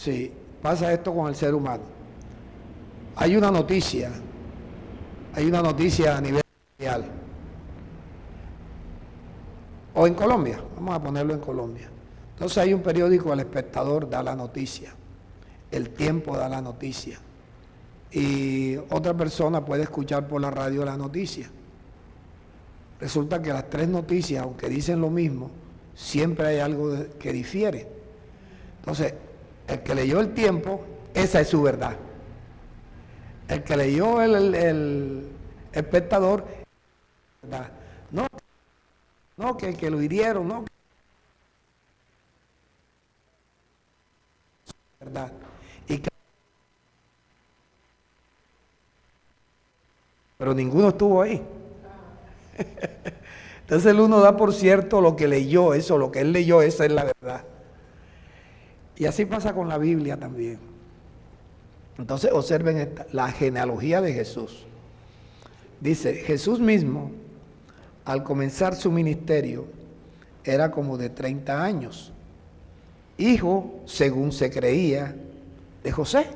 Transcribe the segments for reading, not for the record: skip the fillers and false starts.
Sí, pasa esto con el ser humano. Hay una noticia a nivel mundial, o en Colombia, vamos a ponerlo en Colombia. Entonces hay un periódico, El Espectador da la noticia, El Tiempo da la noticia, y otra persona puede escuchar por la radio la noticia. Resulta que las tres noticias, aunque dicen lo mismo, siempre hay algo que difiere. Entonces, el que leyó El Tiempo, esa es su verdad. El que leyó el Espectador, ¿verdad? No, que lo hirieron, no, ¿verdad? Pero ninguno estuvo ahí. Entonces el uno da por cierto lo que leyó, eso, lo que él leyó, esa es la verdad. Y así pasa con la Biblia también. Entonces observen la genealogía de Jesús. Dice, Jesús mismo, al comenzar su ministerio, era como de 30 años, hijo, según se creía, de José.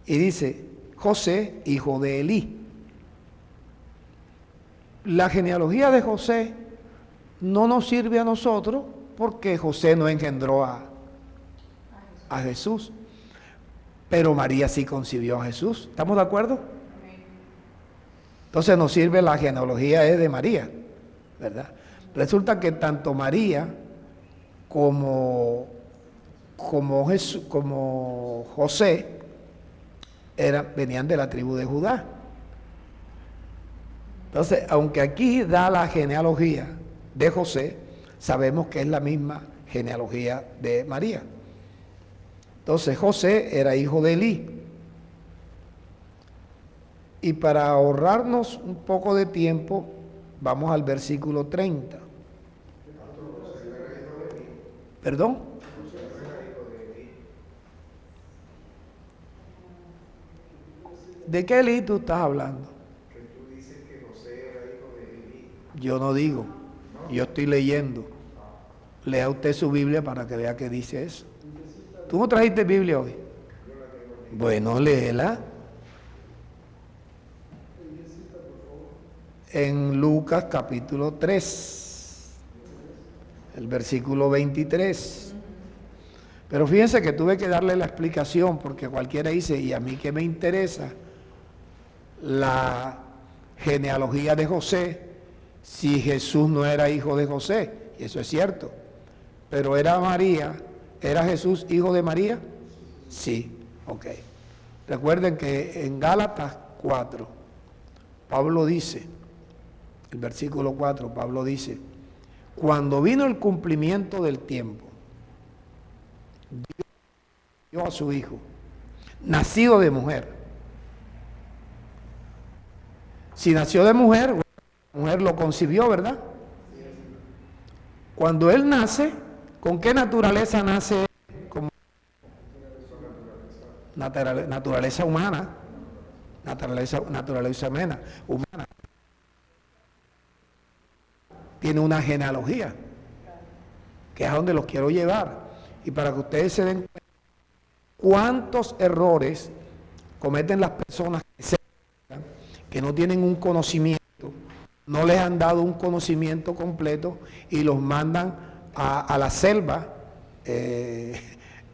Y dice, José, hijo de Elí. La genealogía de José no nos sirve a nosotros porque José no engendró a Jesús, pero María sí concibió a Jesús. ¿Estamos de acuerdo? Entonces nos sirve la genealogía de María, ¿verdad? Resulta que tanto María como José venían de la tribu de Judá. Entonces, aunque aquí da la genealogía de José, sabemos que es la misma genealogía de María. Entonces, José era hijo de Elí. Y para ahorrarnos un poco de tiempo, vamos al versículo 30. ¿Perdón? ¿De qué Elí tú estás hablando? Yo no digo, yo estoy leyendo. Lea usted su Biblia para que vea que dice eso. ¿Tú no trajiste Biblia hoy? Bueno, léela. En Lucas capítulo 3, el versículo 23. Pero fíjense que tuve que darle la explicación porque cualquiera dice, ¿y a mí qué me interesa la genealogía de José si Jesús no era hijo de José? Y eso es cierto. Pero ¿era Jesús hijo de María? Sí, ok. Recuerden que en Gálatas 4, Pablo dice, el versículo 4, Pablo dice, cuando vino el cumplimiento del tiempo, Dios dio a su hijo, nacido de mujer. Si nació de mujer, la mujer lo concibió, ¿verdad? Cuando él nace, ¿con qué naturaleza nace? Como naturaleza humana, naturaleza humana. Tiene una genealogía, que es a donde los quiero llevar. Y para que ustedes se den cuenta cuántos errores cometen las personas que no tienen un conocimiento, no les han dado un conocimiento completo y los mandan a la selva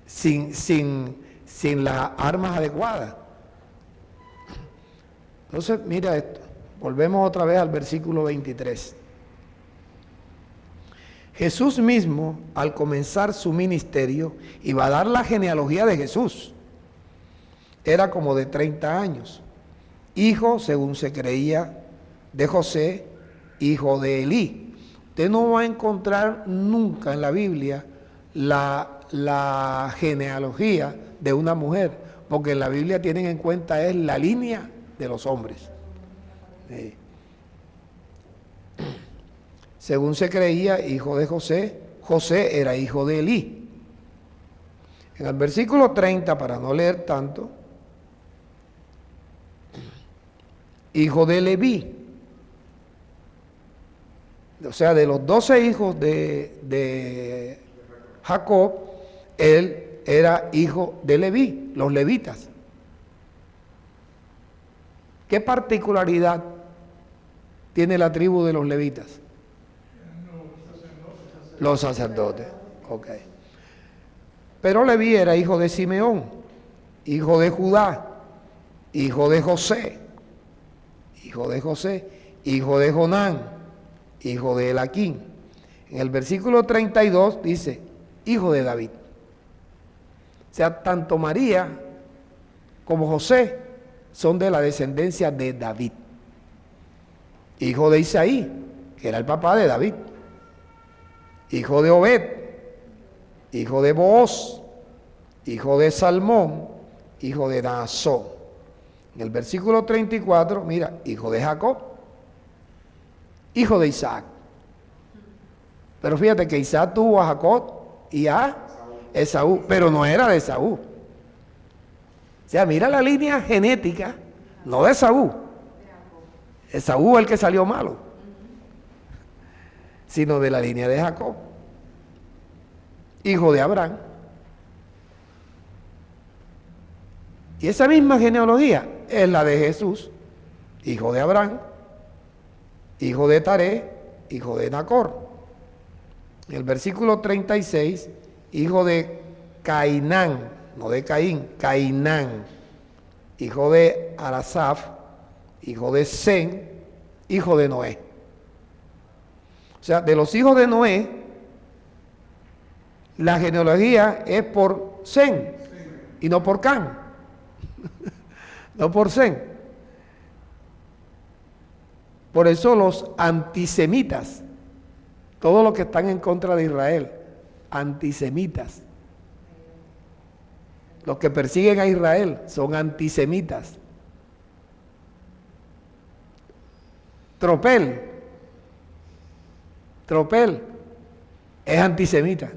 sin las armas adecuadas. Entonces, mira esto, volvemos otra vez al versículo 23. Jesús mismo, al comenzar su ministerio, iba a dar la genealogía de Jesús. Era como de 30 años. Hijo, según se creía, de José, hijo de Elí. Usted no va a encontrar nunca en la Biblia la genealogía de una mujer, porque en la Biblia tienen en cuenta es la línea de los hombres. Según se creía, hijo de José, José era hijo de Elí. En el versículo 30, para no leer tanto, hijo de Leví. O sea, de los 12 hijos de Jacob, él era hijo de Leví, los levitas. ¿Qué particularidad tiene la tribu de los levitas? Los sacerdotes. Ok. Pero Leví era hijo de Simeón, hijo de Judá, hijo de José, hijo de Jonán, hijo de Elaquín. En el versículo 32 dice, hijo de David. O sea, tanto María como José son de la descendencia de David, hijo de Isaí, que era el papá de David, hijo de Obed, hijo de Booz, hijo de Salmón, hijo de Naasón. En el versículo 34, mira, hijo de Jacob, hijo de Isaac. Pero fíjate que Isaac tuvo a Jacob y a Esaú, pero no era de Esaú. O sea, mira la línea genética, no de Esaú. Esaú es el que salió malo, sino de la línea de Jacob, hijo de Abraham. Y esa misma genealogía es la de Jesús, hijo de Abraham, hijo de Taré, hijo de Nacor. En el versículo 36, hijo de Cainán, no de Caín, Cainán, hijo de Arasaf, hijo de Sem, hijo de Noé. O sea, de los hijos de Noé, la genealogía es por Sem y no por Can, no por Sem. Por eso los antisemitas, todos los que están en contra de Israel, antisemitas, los que persiguen a Israel son antisemitas. Tropel es antisemita.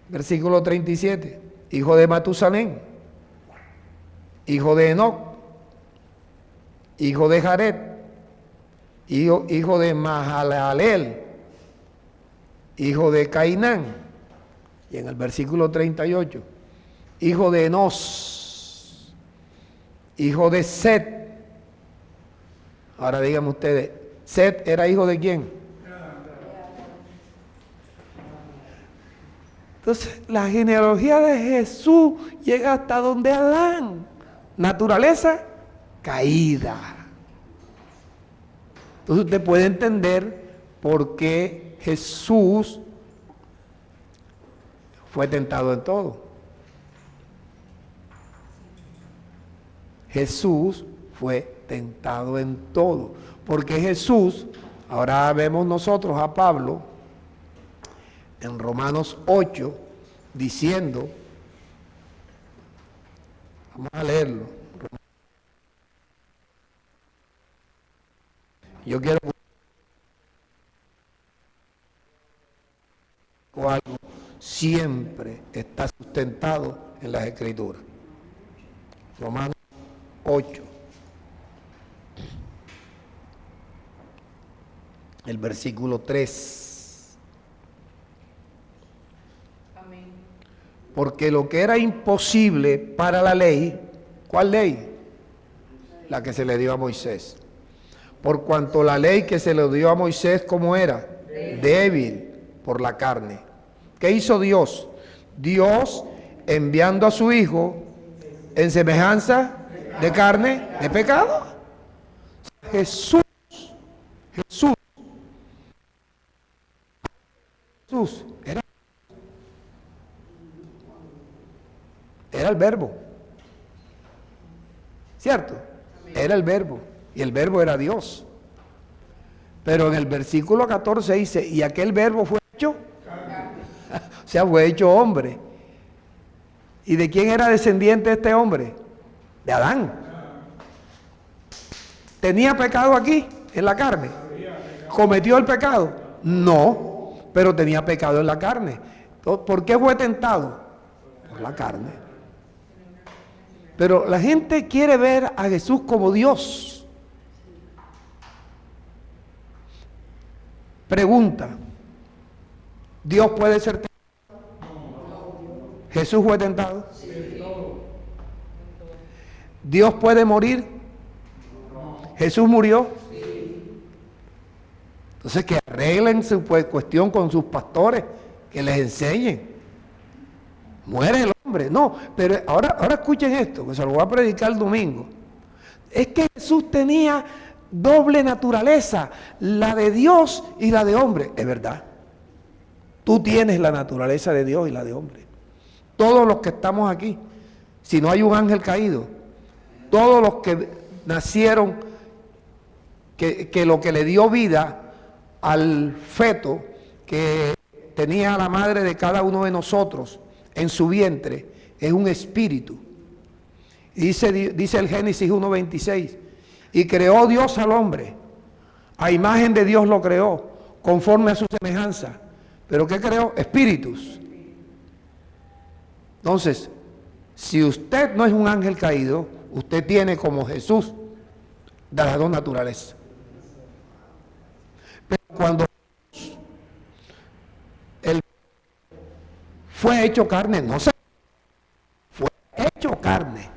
Versículo 37, hijo de Matusalén, hijo de Enoc, hijo de Jared, hijo de Mahalaleel, hijo de Cainán. Y en el versículo 38, hijo de Enos, hijo de Set. Ahora díganme ustedes, ¿Set era hijo de quién? Entonces, la genealogía de Jesús llega hasta donde Adán. Naturaleza caída. Entonces usted puede entender por qué Jesús fue tentado en todo. Jesús fue tentado en todo. Porque Jesús, ahora vemos nosotros a Pablo en Romanos 8 diciendo, vamos a leerlo. Yo quiero algo siempre está sustentado en las Escrituras. Romanos 8, el versículo 3. Amén. Porque lo que era imposible para la ley, ¿cuál ley? La que se le dio a Moisés. Por cuanto la ley que se le dio a Moisés, ¿cómo era? Débil por la carne. ¿Qué hizo Dios? Dios enviando a su Hijo en semejanza de carne, de pecado. Jesús era el verbo, ¿cierto? Era el verbo, y el verbo era Dios. Pero en el versículo 14 dice, y aquel verbo fue hecho, o sea, fue hecho hombre. ¿Y de quién era descendiente este hombre? De Adán. ¿Tenía pecado aquí, en la carne? ¿Cometió el pecado? No, pero tenía pecado en la carne. ¿Por qué fue tentado? Por la carne. Pero la gente quiere ver a Jesús como Dios. Pregunta, Dios puede ser tentado. Jesús fue tentado. Dios puede morir. Jesús murió. Entonces que arreglen su cuestión con sus pastores, que les enseñen. Muere el hombre. No, pero ahora escuchen esto, que se lo voy a predicar el domingo. Es que Jesús tenía doble naturaleza, la de Dios y la de hombre. Es verdad. Tú tienes la naturaleza de Dios y la de hombre. Todos los que estamos aquí, si no hay un ángel caído, todos los que nacieron, que lo que le dio vida al feto que tenía la madre de cada uno de nosotros en su vientre, es un espíritu. Y dice el Génesis 1:26, y creó Dios al hombre, a imagen de Dios lo creó, conforme a su semejanza. ¿Pero qué creó? Espíritus. Entonces, si usted no es un ángel caído, usted tiene como Jesús de las dos naturalezas. Pero cuando Él fue hecho carne, no se fue hecho carne.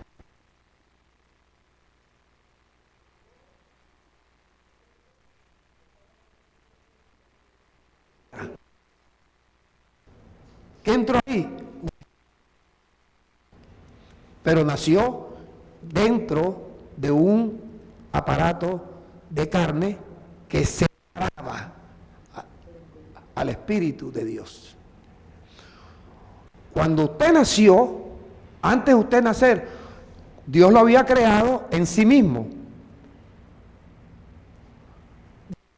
¿Qué entró ahí? Pero nació dentro de un aparato de carne que separaba al Espíritu de Dios. Cuando usted nació, antes de usted nacer, Dios lo había creado en sí mismo.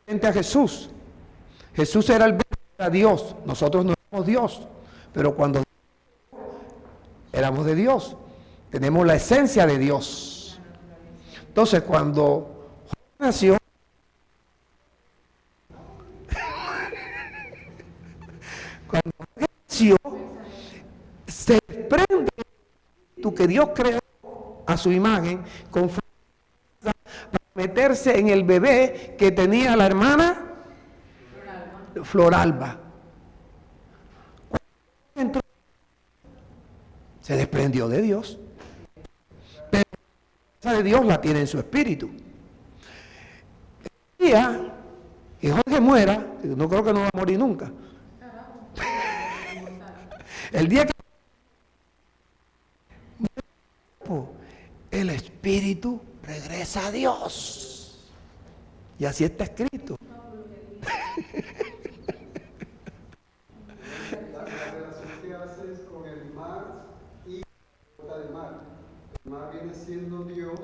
Frente a Jesús. Jesús era el verdadero Dios. Nosotros no éramos Dios. Pero cuando éramos de Dios, tenemos la esencia de Dios. Entonces, cuando nació, se desprende tú que Dios creó a su imagen con fuerza para meterse en el bebé que tenía la hermana Floralba. Se desprendió de Dios, pero la de Dios la tiene en su espíritu. El día que Jorge muera, no creo que no va a morir nunca. El día que el espíritu regresa a Dios. Y así está escrito. La relación que haces con el mar y la gota del mar. El mar viene siendo Dios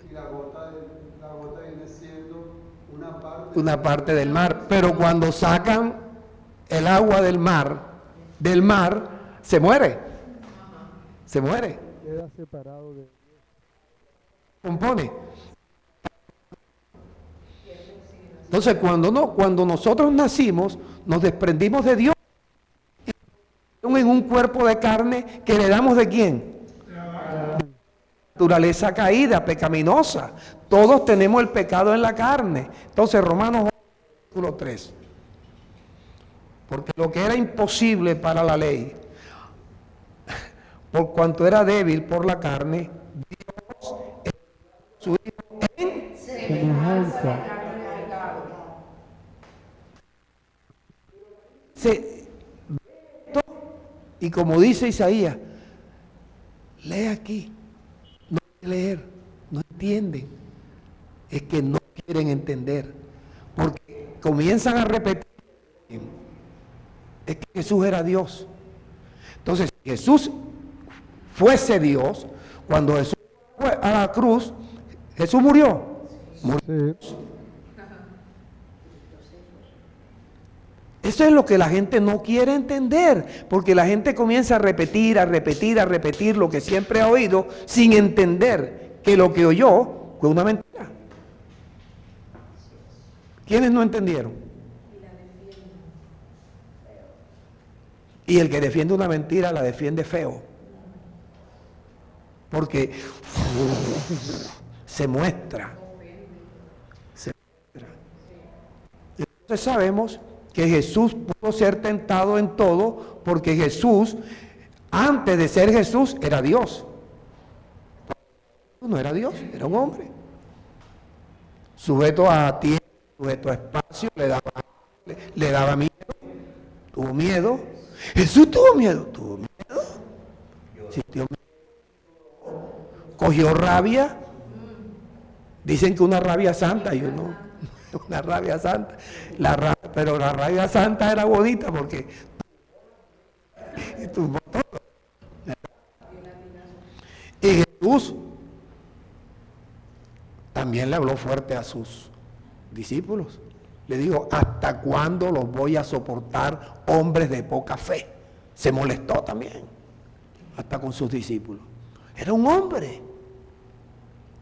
y la gota viene siendo una parte del mar. Pero cuando sacan el agua del mar, se muere. Se muere. Queda separado de Compone. Entonces, cuando nosotros nacimos, nos desprendimos de Dios en un cuerpo de carne que heredamos ¿de quién? Naturaleza caída, pecaminosa. Todos tenemos el pecado en la carne. Entonces, Romanos 3. Porque lo que era imposible para la ley, por cuanto era débil por la carne, Dios su Hijo en semejanza. Y como dice Isaías, lee aquí, no quieren leer, no entienden, es que no quieren entender, porque comienzan a repetir, es que Jesús era Dios. Entonces, si Jesús fuese Dios, cuando Jesús fue a la cruz, Jesús murió. Murió. Sí. Eso es lo que la gente no quiere entender, porque la gente comienza a repetir lo que siempre ha oído, sin entender que lo que oyó fue una mentira. ¿Quiénes no entendieron? Y el que defiende una mentira la defiende feo, porque se muestra. Entonces sabemos que Jesús pudo ser tentado en todo, porque Jesús, antes de ser Jesús, era Dios. No era Dios, era un hombre. Sujeto a tiempo, sujeto a espacio, le daba miedo, tuvo miedo. Jesús tuvo miedo, sintió miedo, cogió rabia. Dicen que una rabia santa, yo no, una rabia santa, pero la rabia santa era bonita porque y Jesús también le habló fuerte a sus discípulos. Le dijo, ¿hasta cuándo los voy a soportar, hombres de poca fe? Se molestó también, hasta con sus discípulos. Era un hombre.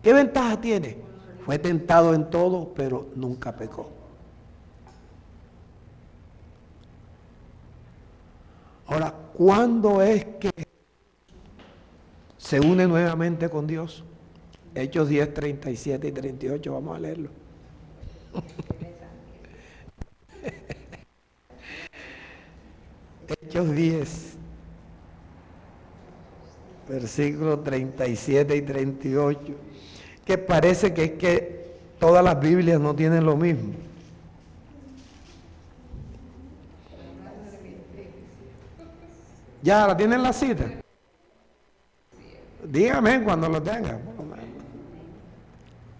¿Qué ventaja tiene? Fue tentado en todo, pero nunca pecó. Ahora, ¿cuándo es que se une nuevamente con Dios? Hechos 10, 37 y 38, vamos a leerlo. Hechos 10, versículos 37 y 38, que parece que es que todas las Biblias no tienen lo mismo. ¿Ya la tienen la cita? Dígame cuando lo tengan.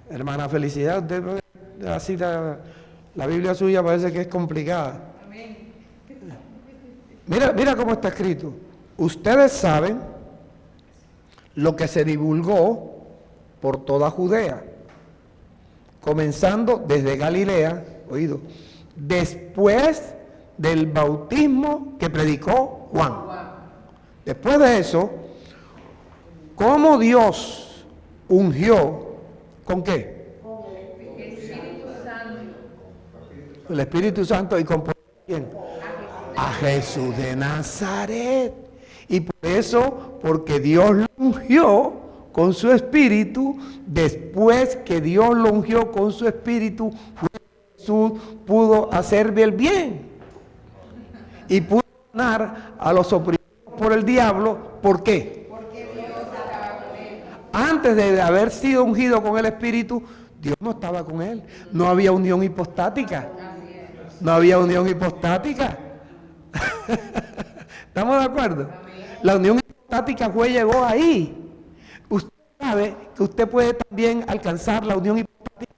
Hermana Felicidad, usted la cita, la Biblia suya parece que es complicada. Mira cómo está escrito. Ustedes saben lo que se divulgó por toda Judea, comenzando desde Galilea, oído, después del bautismo que predicó Juan. Después de eso, ¿cómo Dios ungió? ¿Con qué? Con el Espíritu Santo. El Espíritu Santo. ¿Y con quién? A Jesús de Nazaret. Y por eso, porque Dios lo ungió con su Espíritu, después que Dios lo ungió con su Espíritu, Jesús pudo hacerle el bien. Y pudo sanar a los oprimidos por el diablo. ¿Por qué? Porque Dios estaba con él. Antes de haber sido ungido con el Espíritu, Dios no estaba con él. No había unión hipostática. No había unión hipostática. ¿Estamos de acuerdo? La unión hipostática llegó ahí. Usted sabe que usted puede también alcanzar la unión hipostática.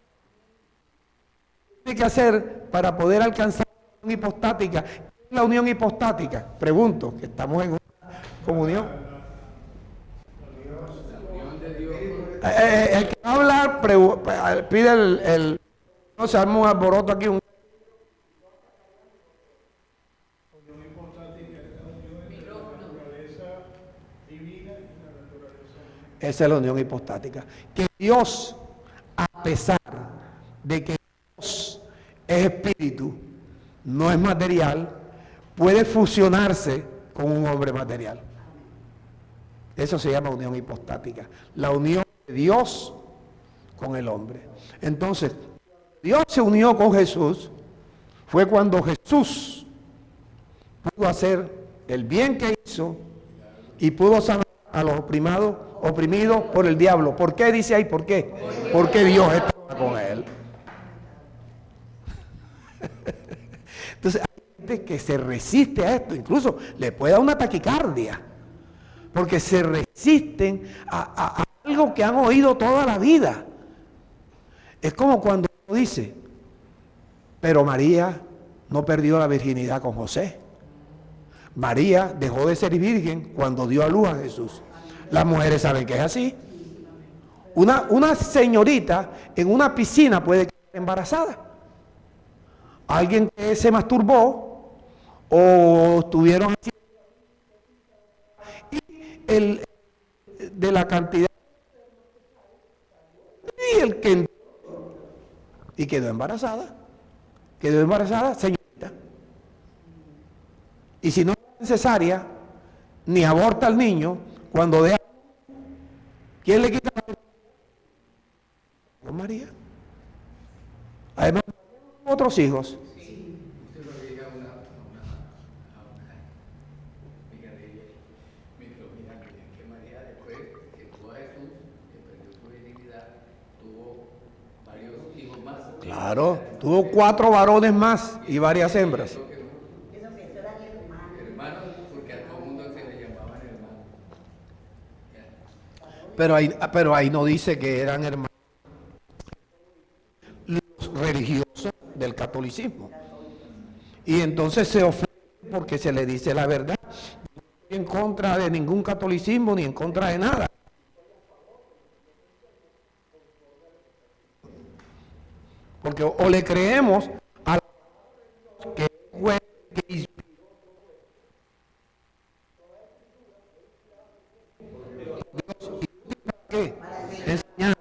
¿Qué tiene que hacer para poder alcanzar la unión hipostática? ¿Qué es la unión hipostática? Pregunto, que estamos en una comunión. El que va a hablar pide no se arma un alboroto aquí. Esa es la unión hipostática. Que Dios, a pesar de que Dios es espíritu, no es material, puede fusionarse con un hombre material. Eso se llama unión hipostática. La unión de Dios con el hombre. Entonces, Dios se unió con Jesús, fue cuando Jesús pudo hacer el bien que hizo y pudo sanar a los oprimidos por el diablo. ¿Por qué dice ahí? ¿Por qué? Porque Dios estaba con él. Entonces, hay gente que se resiste a esto, incluso le puede dar una taquicardia, porque se resisten a algo que han oído toda la vida. Es como cuando uno dice, pero María no perdió la virginidad con José. María dejó de ser virgen cuando dio a luz a Jesús. Las mujeres saben que es así. Una señorita en una piscina puede quedar embarazada. Alguien que se masturbó o estuvieron así, y de la cantidad y el que y quedó embarazada señorita, y si no es cesárea ni aborta al niño, cuando deja, ¿quién le quita María? Además otros hijos. Claro, tuvo 4 varones más y varias hembras. Hermanos, porque a todo el mundo se le llamaban hermanos. Pero ahí no dice que eran hermanos los religiosos del catolicismo. Y entonces se ofende porque se le dice la verdad. No estoy en contra de ningún catolicismo ni en contra de nada. Porque o le creemos a la que fue que inspiró Dios. ¿Y para qué? Enseñar,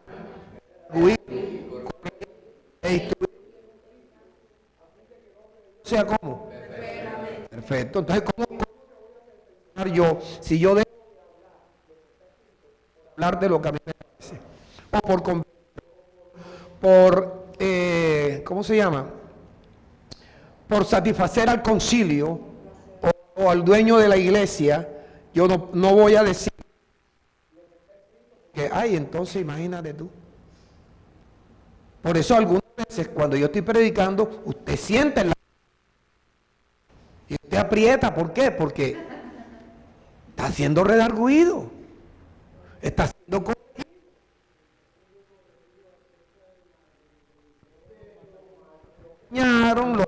huir, corregir e instruir. O sea, ¿cómo? Perfecto. Entonces, ¿cómo yo, si yo dejo de hablar de lo que a mí me parece? O ¿cómo se llama? Por satisfacer al concilio o al dueño de la iglesia, yo no voy a decir que, ay, entonces imagínate tú. Por eso algunas veces cuando yo estoy predicando, usted siente la... Y usted aprieta, ¿por qué? Porque está siendo redarguido, está siendo corregido.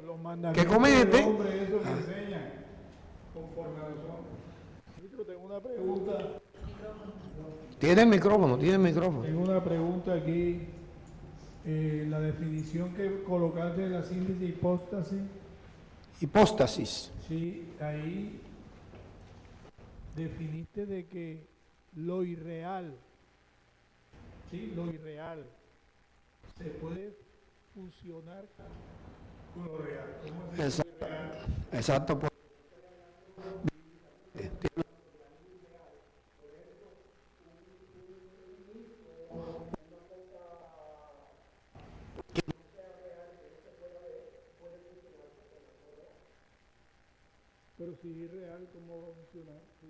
Los mandamientos que comete. del hombre, eso que enseñan conforme a los hombres. Yo tengo una pregunta. Tiene el micrófono, tiene el micrófono. Tengo una pregunta aquí. La definición que colocaste de la síntesis de hipóstasis. Hipóstasis. Sí, ahí definiste de que lo irreal, sí, lo irreal, se puede fusionar con lo real. ¿Cómo es eso? Exacto. Exacto. Pues. Pero si es irreal, ¿cómo va a funcionar? Si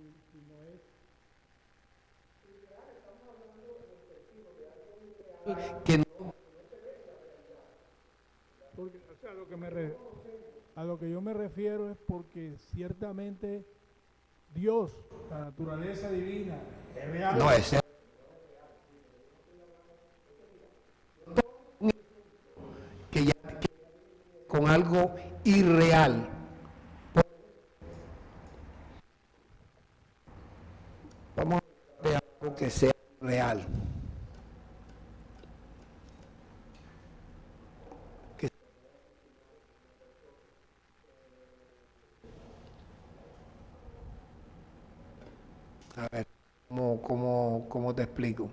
no es... Que no, Porque, o sea, a lo que yo me refiero es porque ciertamente Dios, la naturaleza divina, es real. no es que ya con algo irreal. Vamos a ver algo que sea real. A ver, ¿cómo te explico?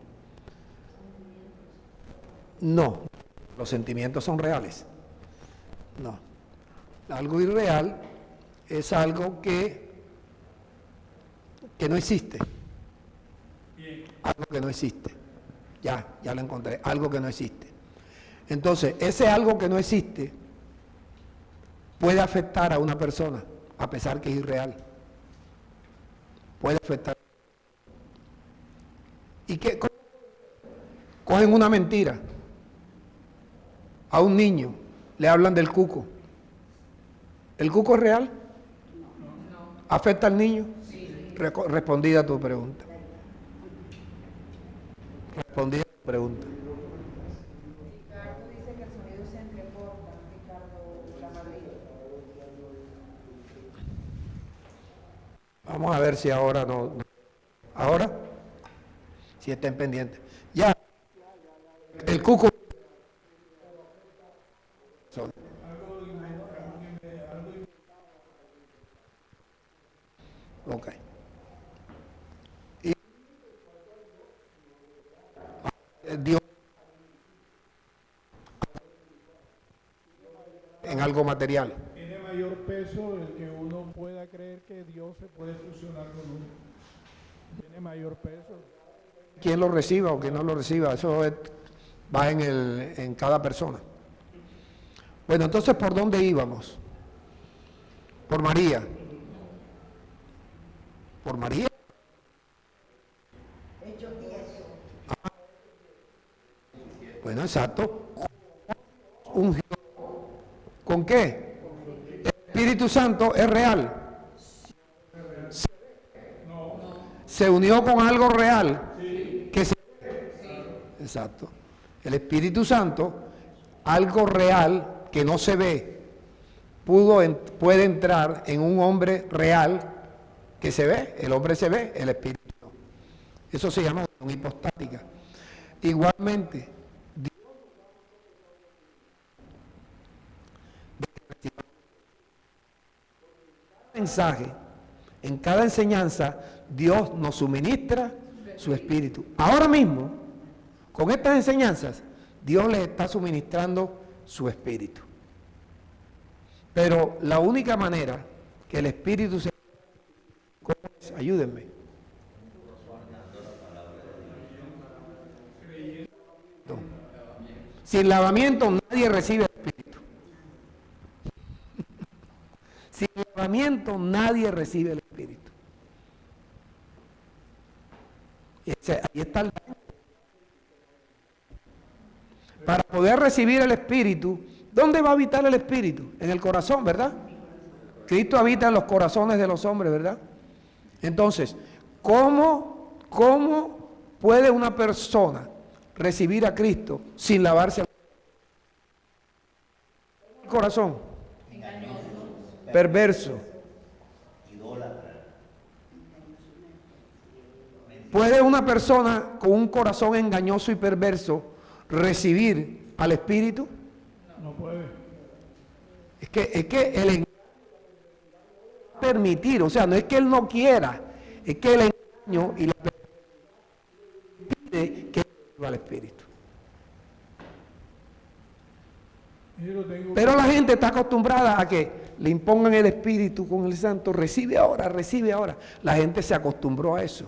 No, los sentimientos son reales. No. Algo irreal es algo que no existe. Algo que no existe. Ya lo encontré. Algo que no existe. Entonces, ese algo que no existe puede afectar a una persona, a pesar que es irreal. Puede afectar. ¿Y qué? Cogen una mentira a un niño, le hablan del cuco. ¿El cuco es real? ¿Afecta al niño? Sí. Respondida a tu pregunta. Respondida a tu pregunta. Ricardo dice que el sonido se entrecorta, Ricardo La Madrid. Vamos a ver si ahora no. ¿Ahora? Si estén pendientes. Ya. El cuco. Ok. Y Dios en algo material. Tiene mayor peso el que uno pueda creer que Dios se puede fusionar con uno. Tiene mayor peso. Quien lo reciba o quien no lo reciba, eso va en cada persona. Bueno, entonces, ¿por dónde íbamos? Por María. Por María. Bueno, exacto. Ungió ¿Con qué? El Espíritu Santo es real. Se unió con algo real. Que se... Exacto. El Espíritu Santo, algo real que no se ve, puede entrar en un hombre real que se ve. El hombre se ve, el Espíritu no. Eso se llama unión hipostática. Igualmente, mensaje, en cada enseñanza, Dios nos suministra su Espíritu. Ahora mismo, con estas enseñanzas, Dios les está suministrando su Espíritu. Pero la única manera que el Espíritu se... Ayúdenme. Sin lavamiento nadie recibe el Espíritu. Sin lavamiento nadie recibe el Espíritu. Ahí está el... Para poder recibir el Espíritu, ¿dónde va a habitar el Espíritu? En el corazón, ¿verdad? Cristo habita en los corazones de los hombres, ¿verdad? Entonces, ¿cómo puede una persona recibir a Cristo sin lavarse el corazón? Engañoso. Perverso. Idólatra. ¿Puede una persona con un corazón engañoso y perverso recibir al Espíritu? No puede. Es que el engaño permitir, o sea, no es que él no quiera, es que el engaño y la pide que reciba al Espíritu. Pero la gente está acostumbrada a que le impongan el Espíritu con el Santo, recibe ahora, recibe ahora. La gente se acostumbró a eso.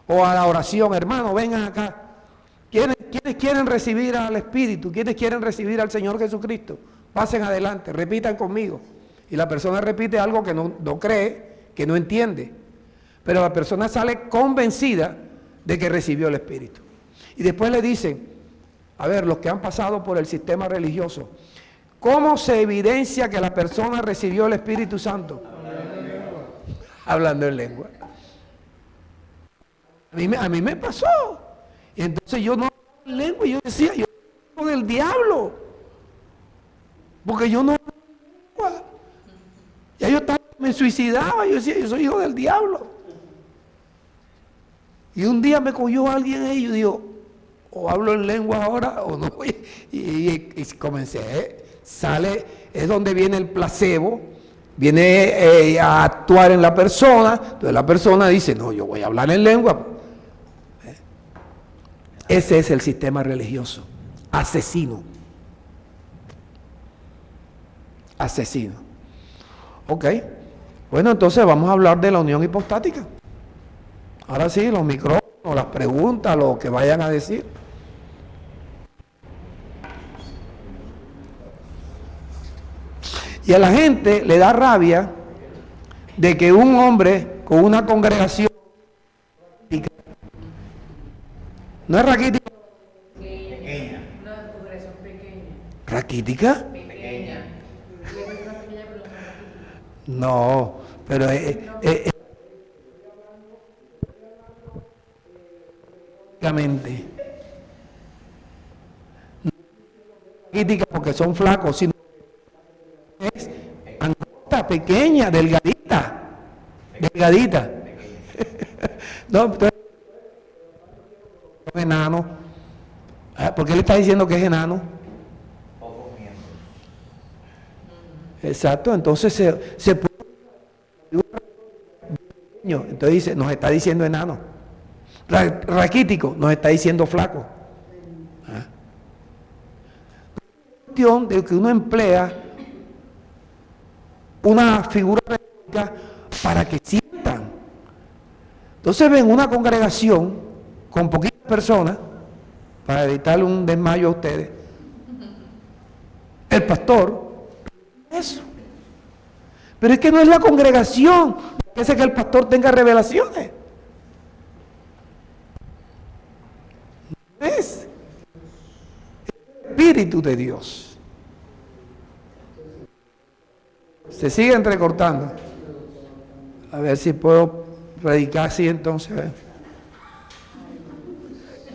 O a la oración, hermano, vengan acá. ¿Quiénes quieren recibir al Espíritu? ¿Quiénes quieren recibir al Señor Jesucristo? Pasen adelante, repitan conmigo. Y la persona repite algo que no cree, que no entiende. Pero la persona sale convencida de que recibió el Espíritu. Y después le dicen, a ver, los que han pasado por el sistema religioso, ¿cómo se evidencia que la persona recibió el Espíritu Santo? Hablando en lengua. A mí me pasó. Y entonces yo no hablaba en lengua y yo decía, yo soy hijo del diablo. Porque yo no hablaba en lengua. Ya yo me suicidaba, yo decía, yo soy hijo del diablo. Y un día me cogió alguien ahí y yo digo, o hablo en lengua ahora o no. Y comencé, sale, es donde viene el placebo, viene a actuar en la persona. Entonces la persona dice, no, yo voy a hablar en lengua. Ese es el sistema religioso, asesino. Asesino. Ok, bueno, entonces vamos a hablar de la unión hipostática. Ahora sí, los micrófonos, las preguntas, lo que vayan a decir. Y a la gente le da rabia de que un hombre con una congregación, ¿no es raquítica? Pequeña. Una congregación pequeña. ¿Raquítica? Pequeña. No, pero raquítica porque son flacos, sino es angosta, pequeña, delgadita. No, entonces, enano. ¿Por qué le está diciendo que es enano? Exacto, entonces se puede. Entonces dice, nos está diciendo enano. Raquítico, nos está diciendo flaco. Cuestión de que uno emplea una figura retórica para que sientan. Entonces ven una congregación con poquitas personas, para evitarle un desmayo a ustedes. El pastor, eso. Pero es que no es la congregación que hace que el pastor tenga revelaciones. No es el Espíritu de Dios. Se sigue entrecortando. A ver si puedo predicar así entonces.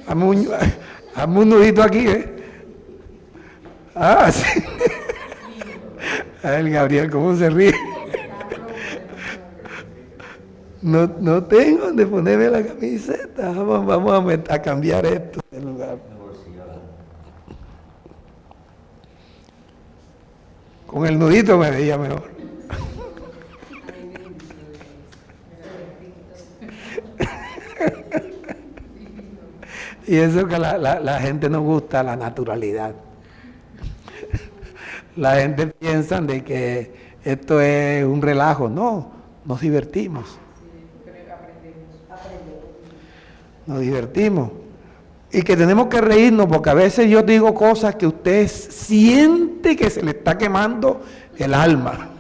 Hazme un nudito aquí, Ah, sí. A ver, Gabriel, ¿cómo se ríe? No tengo donde ponerme la camiseta. Vamos a cambiar esto de lugar. Con el nudito me veía mejor. Y eso que la gente no gusta la naturalidad. La gente piensa de que esto es un relajo. No, nos divertimos. Nos divertimos. Y que tenemos que reírnos porque a veces yo digo cosas que usted siente que se le está quemando el alma.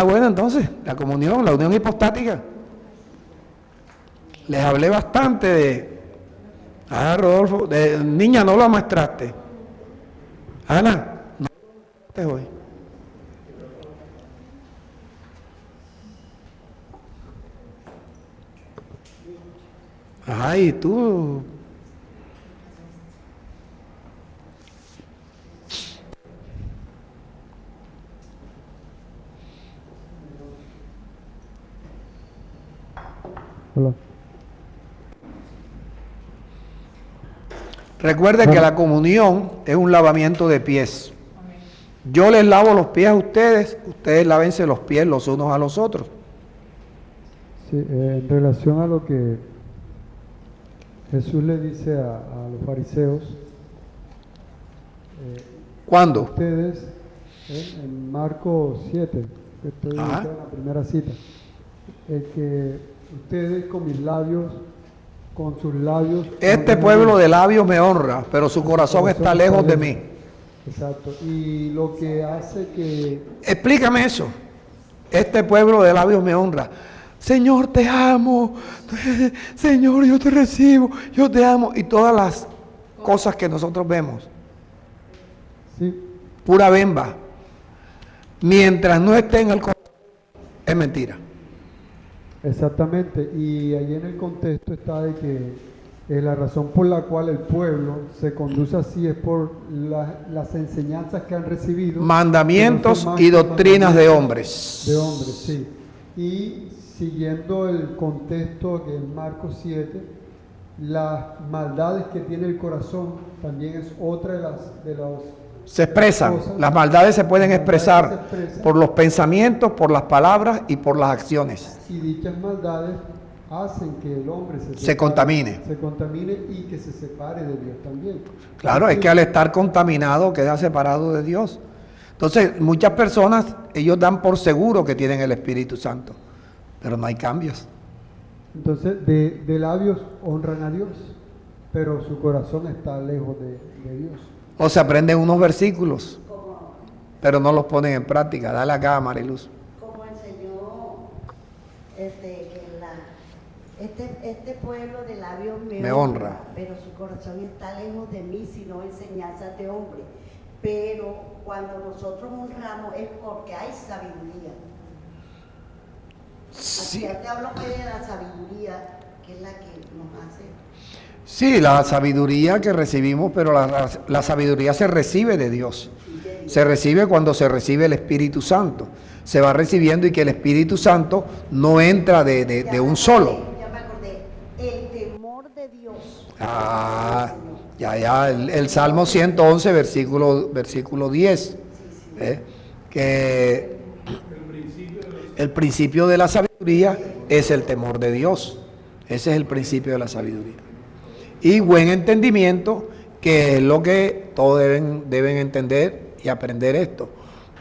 Bueno, entonces, la comunión, la unión hipostática. Les hablé bastante de... Rodolfo, niña, no lo amaestraste. Ana, no lo amaestraste hoy. Y tú... Hola. Recuerde que la comunión es un lavamiento de pies. Yo les lavo los pies a ustedes, ustedes lávense los pies los unos a los otros. Sí, en relación a lo que Jesús le dice a los fariseos, ¿Cuándo? ustedes, en Marcos 7, que estoy en la primera cita, que ustedes con mis labios, con sus labios... Este pueblo de labios me honra, pero su corazón está lejos de mí. Exacto, y lo que hace que... Explícame eso. Este pueblo de labios me honra. Señor, te amo. Señor, yo te recibo. Yo te amo. Y todas las cosas que nosotros vemos. Sí. Pura bemba. Mientras no esté en el corazón, es mentira. Exactamente. Y ahí en el contexto está de que la razón por la cual el pueblo se conduce así es por las enseñanzas que han recibido. Mandamientos y doctrinas de hombres. De hombres, sí. Y siguiendo el contexto que en Marcos 7, las maldades que tiene el corazón también es otra de las se expresan, cosas. Las maldades se pueden Las maldades expresar se expresan. por los pensamientos, por las palabras y por las acciones. Y dichas maldades hacen que el hombre Se contamine. Se contamine y que se separe de Dios también. Claro, es que al estar contaminado queda separado de Dios. Entonces, muchas personas, ellos dan por seguro que tienen el Espíritu Santo, pero no hay cambios. Entonces, de labios honran a Dios, pero su corazón está lejos de Dios. O se aprenden unos versículos, pero no los ponen en práctica. Dale acá, Mariluz. Como enseñó este pueblo de labios me honra, pero su corazón está lejos de mí, sino enseñanzas de hombre. Pero cuando nosotros honramos es porque hay sabiduría. Sí. Aquí te hablo de la sabiduría, que es la que nos hace. Sí, la sabiduría que recibimos, pero la sabiduría se recibe de Dios. Se recibe cuando se recibe el Espíritu Santo. Se va recibiendo y que el Espíritu Santo no entra de un solo. Ya me acordé, el temor de Dios. El Salmo 111, versículo 10. Que el principio de la sabiduría es el temor de Dios. Ese es el principio de la sabiduría. Y buen entendimiento, que es lo que todos deben entender y aprender esto.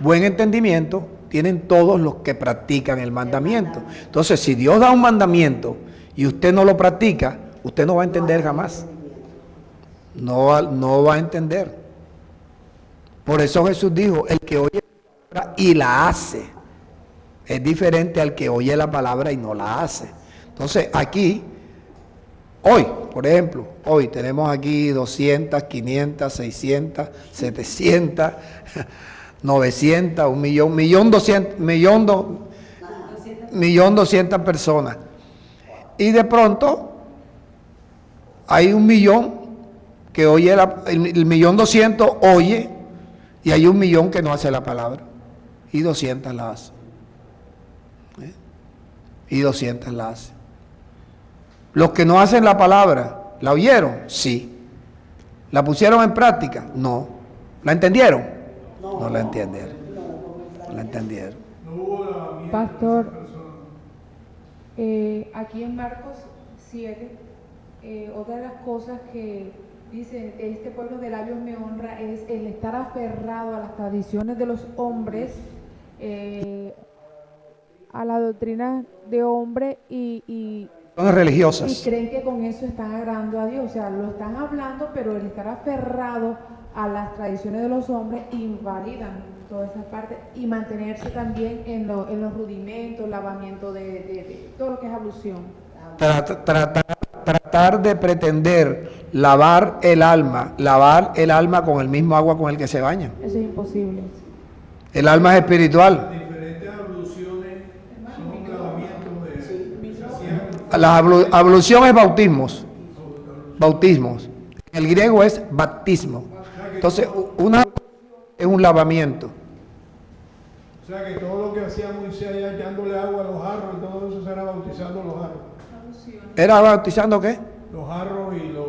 Buen entendimiento tienen todos los que practican el mandamiento. Entonces, si Dios da un mandamiento y usted no lo practica, usted no va a entender jamás. No va a entender. Por eso Jesús dijo, el que oye la palabra y la hace, es diferente al que oye la palabra y no la hace. Entonces, aquí... Hoy, por ejemplo, hoy tenemos aquí 200, 500, 600, 700, 900, 1.200.000, 1.200.000 personas. Y de pronto hay 1.000.000 que oye, el 1.200.000 oye, y hay 1.000.000 que no hace la palabra. Y 200 la hace. Y 200 la hace. Los que no hacen la palabra, ¿la oyeron? Sí. ¿La pusieron en práctica? No. ¿La entendieron? No la entendieron. No la entendieron. Pastor, aquí en Marcos 7, otra de las cosas que dice, este pueblo de labios me honra, es el estar aferrado a las tradiciones de los hombres, a la doctrina de hombre y Son religiosas. y creen que con eso están agradando a Dios. O sea, lo están hablando, pero el estar aferrado a las tradiciones de los hombres invalidan toda esa parte y mantenerse también en los rudimentos, lavamiento de todo lo que es ablución. Tratar de pretender lavar el alma con el mismo agua con el que se baña. Eso es imposible. El alma es espiritual. Diferentes abluciones son lavamientos de... La ablución es bautismos. En el griego es baptismo. Entonces, una es un lavamiento. O sea que todo lo que hacía Moisés allá echándole agua a los jarros, todo eso será bautizando los jarros. ¿Era bautizando qué? Los jarros y los...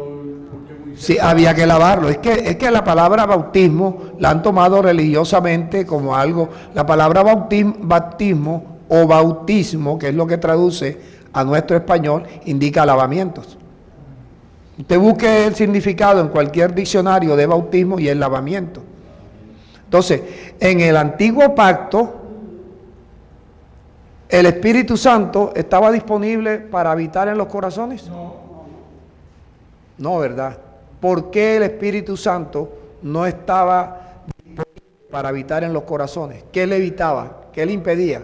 porque Moisés... Sí, había que lavarlo. Es que la palabra bautismo la han tomado religiosamente como algo. La palabra bautismo o bautismo, que es lo que traduce a nuestro español, indica lavamientos. Usted busque el significado en cualquier diccionario de bautismo y el lavamiento. Entonces, en el antiguo pacto, ¿el Espíritu Santo estaba disponible para habitar en los corazones? No, ¿verdad? ¿Por qué el Espíritu Santo no estaba disponible para habitar en los corazones? ¿Qué le evitaba? ¿Qué le impedía?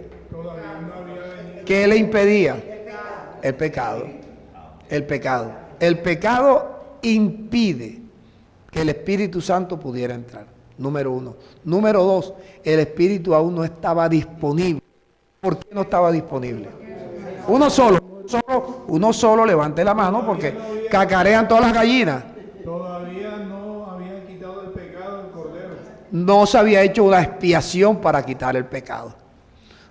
¿Qué le impedía? El pecado. El pecado. El pecado impide que el Espíritu Santo pudiera entrar. Número uno. Número dos, el Espíritu aún no estaba disponible. ¿Por qué no estaba disponible? Uno solo levante la mano porque cacarean todas las gallinas. Todavía no habían quitado el pecado del cordero. No se había hecho una expiación para quitar el pecado.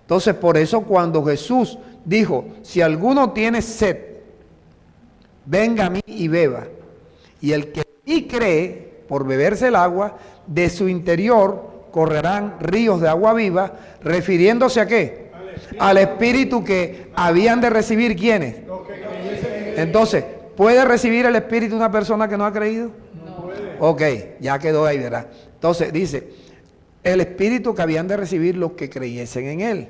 Entonces, por eso cuando Jesús dijo, si alguno tiene sed, venga a mí y beba. Y el que y cree, por beberse el agua, de su interior correrán ríos de agua viva, refiriéndose ¿a qué? Al Espíritu que habían de recibir ¿quiénes? Entonces, ¿puede recibir el Espíritu una persona que no ha creído? No puede. Ok, ya quedó ahí, ¿verdad? Entonces, dice, el Espíritu que habían de recibir los que creyesen en Él.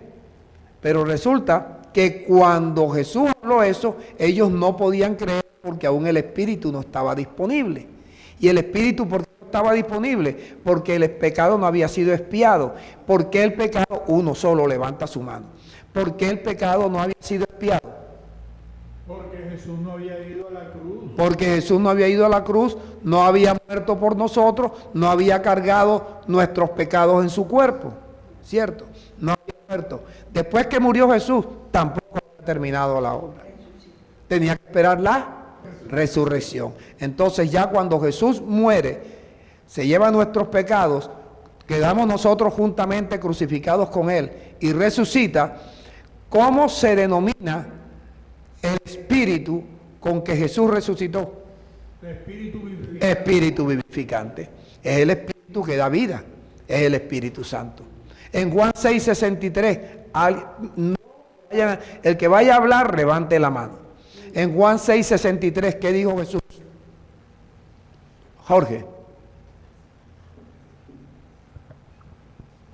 Pero resulta que cuando Jesús habló eso, ellos no podían creer porque aún el Espíritu no estaba disponible. Y el Espíritu, ¿por qué no estaba disponible? Porque el pecado no había sido expiado. ¿Por qué el pecado? Uno solo levanta su mano. ¿Por qué el pecado no había sido expiado? Porque Jesús no había ido a la cruz. Porque Jesús no había ido a la cruz, no había muerto por nosotros, no había cargado nuestros pecados en su cuerpo. ¿Cierto? No había muerto. Después que murió Jesús, tampoco había terminado la obra. Tenía que esperar la resurrección. Entonces ya cuando Jesús muere, se lleva nuestros pecados, quedamos nosotros juntamente crucificados con Él y resucita. ¿Cómo se denomina el espíritu con que Jesús resucitó? Espíritu vivificante. Es el espíritu que da vida, es el Espíritu Santo. En Juan 6:63, el que vaya a hablar, levante la mano. En Juan 6:63, ¿qué dijo Jesús? Jorge.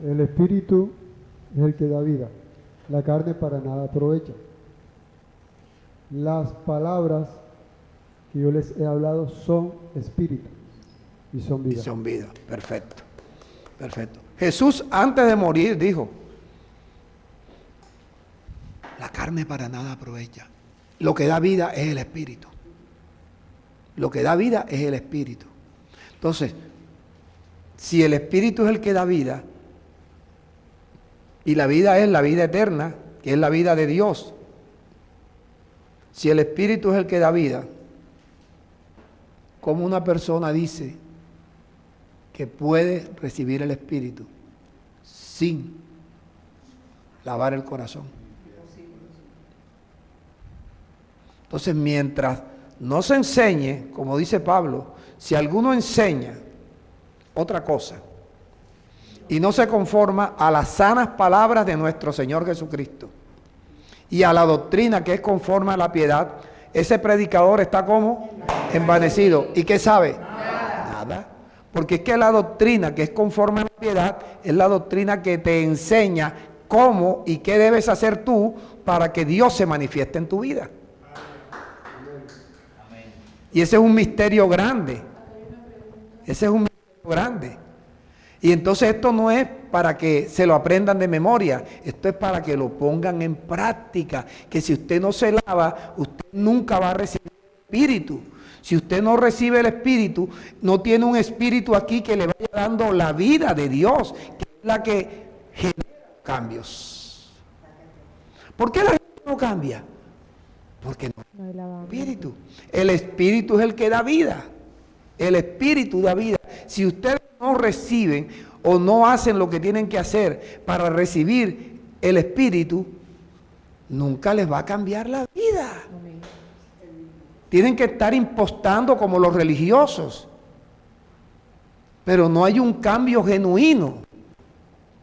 El Espíritu es el que da vida. La carne para nada aprovecha. Las palabras que yo les he hablado son espíritu y son vida. Y son vida. Perfecto. Perfecto. Jesús antes de morir dijo, la carne para nada aprovecha. Lo que da vida es el Espíritu. Lo que da vida es el Espíritu. Entonces, si el Espíritu es el que da vida, Y la vida es la vida eterna, que es la vida de Dios. Si el Espíritu es el que da vida, ¿cómo una persona dice que puede recibir el Espíritu sin lavar el corazón? Entonces, mientras no se enseñe, como dice Pablo, si alguno enseña otra cosa y no se conforma a las sanas palabras de nuestro Señor Jesucristo y a la doctrina que es conforme a la piedad, ese predicador está como envanecido. ¿Y qué sabe? Nada. Porque es que la doctrina que es conforme a la piedad es la doctrina que te enseña cómo y qué debes hacer tú para que Dios se manifieste en tu vida. Y ese es un misterio grande. Ese es un misterio grande. Y entonces esto no es para que se lo aprendan de memoria, esto es para que lo pongan en práctica. Que si usted no se lava, usted nunca va a recibir el Espíritu. Si usted no recibe el Espíritu, no tiene un Espíritu aquí que le vaya dando la vida de Dios, que es la que genera cambios. ¿Por qué la gente no cambia? Porque no hay Espíritu. El Espíritu es el que da vida. El Espíritu da vida. Si ustedes no reciben o no hacen lo que tienen que hacer para recibir el Espíritu, nunca les va a cambiar la vida. Amén. Tienen que estar impostando como los religiosos, pero no hay un cambio genuino.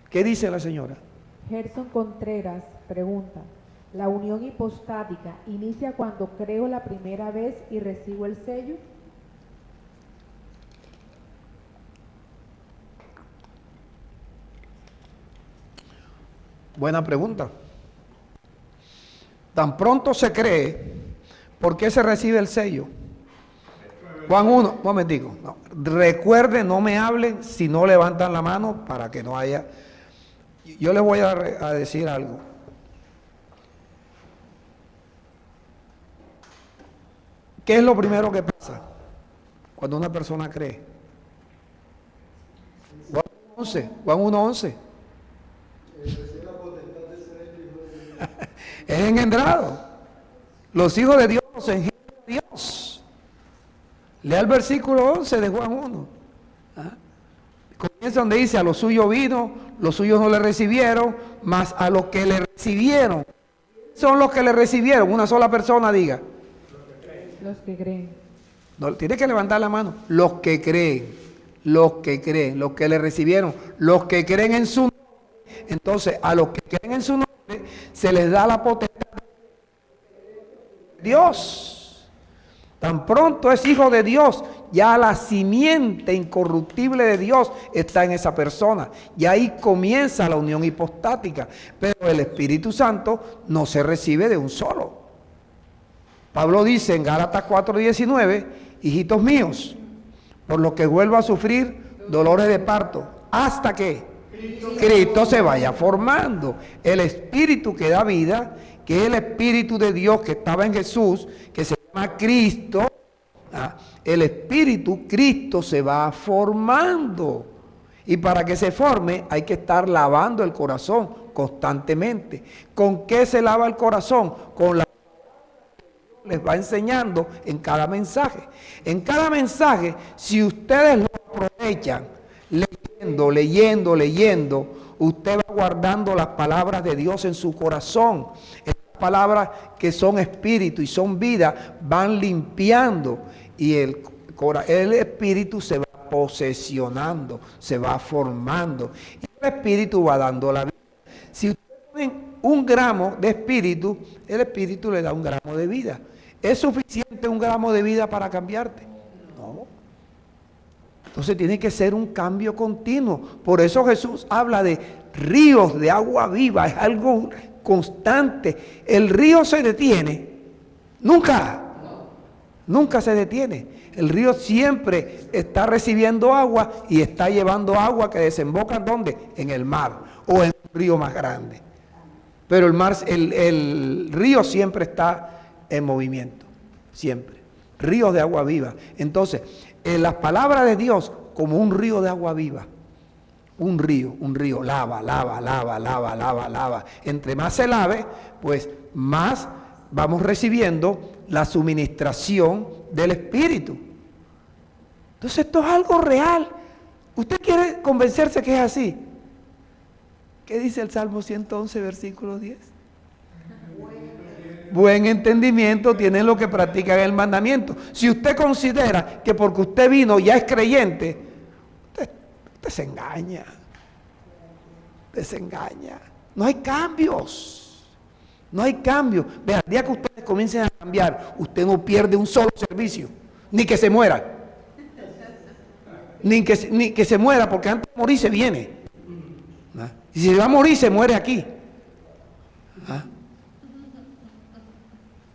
¿Qué dice la señora? Gerson Contreras pregunta: ¿la unión hipostática inicia cuando creo la primera vez y recibo el sello? Buena pregunta. Tan pronto se cree, ¿por qué se recibe el sello? Juan 1, un momentico. No. Recuerden, no me hablen si no levantan la mano para que no haya... Yo les voy a decir algo. ¿Qué es lo primero que pasa cuando una persona cree? Juan 1:11. Es engendrado. Los hijos de Dios los engendra Dios. Lea el versículo 11 de Juan 1. Comienza donde dice: a los suyos vino, los suyos no le recibieron, mas a los que le recibieron. Son los que le recibieron. Una sola persona diga. Los que creen. No, tiene que levantar la mano. Los que creen, los que creen, los que le recibieron, los que creen en su nombre. Entonces, a los que creen en su nombre se les da la potestad de Dios. Tan pronto es hijo de Dios, ya la simiente incorruptible de Dios está en esa persona. Y ahí comienza la unión hipostática. Pero el Espíritu Santo no se recibe de un solo. Pablo dice en Gálatas 4:19: hijitos míos, por lo que vuelvo a sufrir dolores de parto, hasta que Cristo se vaya formando. El Espíritu que da vida, que es el Espíritu de Dios que estaba en Jesús, que se llama Cristo, el Espíritu, Cristo se va formando. Y para que se forme hay que estar lavando el corazón constantemente. ¿Con qué se lava el corazón? Con la les va enseñando en cada mensaje. En cada mensaje, si ustedes lo aprovechan, leyendo, usted va guardando las palabras de Dios en su corazón. Estas palabras que son espíritu y son vida, van limpiando y el espíritu se va posesionando, se va formando y el espíritu va dando la vida. Si ustedes ponen 1 gramo de espíritu, el espíritu le da 1 gramo de vida. ¿Es suficiente 1 gramo de vida para cambiarte? No. Entonces tiene que ser un cambio continuo. Por eso Jesús habla de ríos de agua viva. Es algo constante. El río se detiene. Nunca. Nunca se detiene. El río siempre está recibiendo agua y está llevando agua que desemboca ¿en dónde? En el mar o en un río más grande. Pero el río siempre está en movimiento, siempre. Ríos de agua viva. Entonces, las palabras de Dios como un río de agua viva. un río, lava. Entre más se lave, pues más vamos recibiendo la suministración del Espíritu. Entonces esto es algo real. ¿Usted quiere convencerse que es así? ¿Qué dice el Salmo 111, versículo 10? Buen entendimiento tienen los que practican el mandamiento. Si usted considera que porque usted vino ya es creyente, usted se engaña. No hay cambios. Vean, el día que ustedes comiencen a cambiar, usted no pierde un solo servicio, ni que se muera. Ni que se muera, porque antes de morir se viene. ¿Ah? Y si se va a morir, se muere aquí. ¿Ah?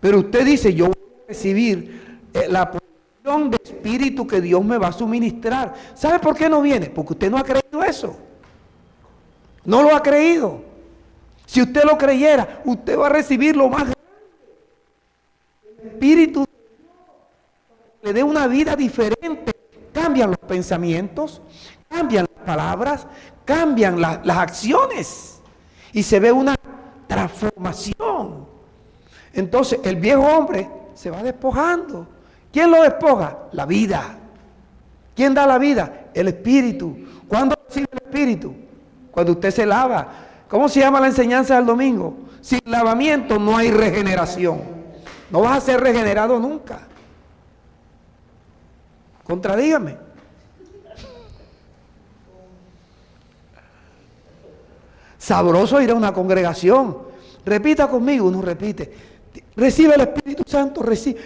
Pero usted dice, yo voy a recibir la porción de espíritu que Dios me va a suministrar. ¿Sabe por qué no viene? Porque usted no ha creído eso. No lo ha creído. Si usted lo creyera, usted va a recibir lo más grande. El espíritu le dé una vida diferente. Cambian los pensamientos, cambian las palabras, cambian las acciones. Y se ve una transformación. Entonces el viejo hombre se va despojando. ¿Quién lo despoja? La vida. ¿Quién da la vida? El Espíritu. ¿Cuándo recibe el Espíritu? Cuando usted se lava. ¿Cómo se llama la enseñanza del domingo? Sin lavamiento no hay regeneración. No vas a ser regenerado nunca. Contradígame. Sabroso ir a una congregación. Repita conmigo, uno repite. Recibe el Espíritu Santo,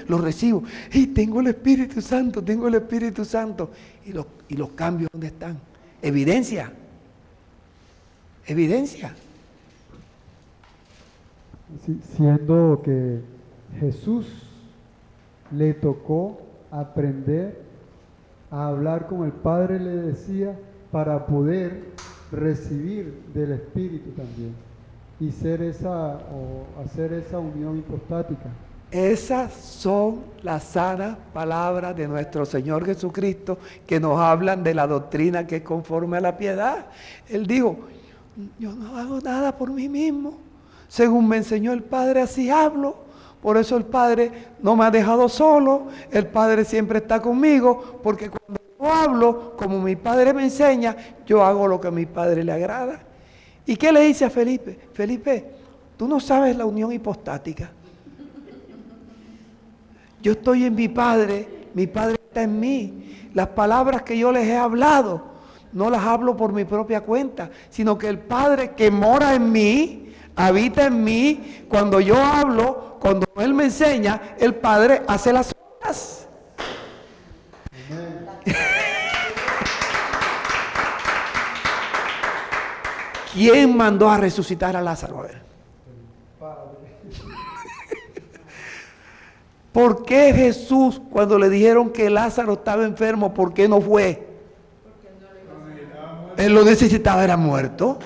lo recibo. Y tengo el Espíritu Santo. ¿Y los cambios dónde están? Evidencia. Sí, siendo que Jesús le tocó aprender a hablar con el Padre, le decía, para poder recibir del Espíritu también y hacer esa unión hipostática. Esas son las sanas palabras de nuestro Señor Jesucristo que nos hablan de la doctrina que es conforme a la piedad. Él dijo, yo no hago nada por mí mismo, según me enseñó el Padre así hablo. Por eso el Padre no me ha dejado solo, el Padre siempre está conmigo, porque cuando yo hablo, como mi Padre me enseña, yo hago lo que a mi Padre le agrada. ¿Y qué le dice a Felipe? Felipe, tú no sabes la unión hipostática. Yo estoy en mi Padre está en mí. Las palabras que yo les he hablado, no las hablo por mi propia cuenta, sino que el Padre que mora en mí, habita en mí. Cuando yo hablo, cuando Él me enseña, el Padre hace las obras. ¿Quién mandó a resucitar a Lázaro? A ver. ¿Por qué Jesús, cuando le dijeron que Lázaro estaba enfermo, por qué no fue? Él lo necesitaba, era muerto.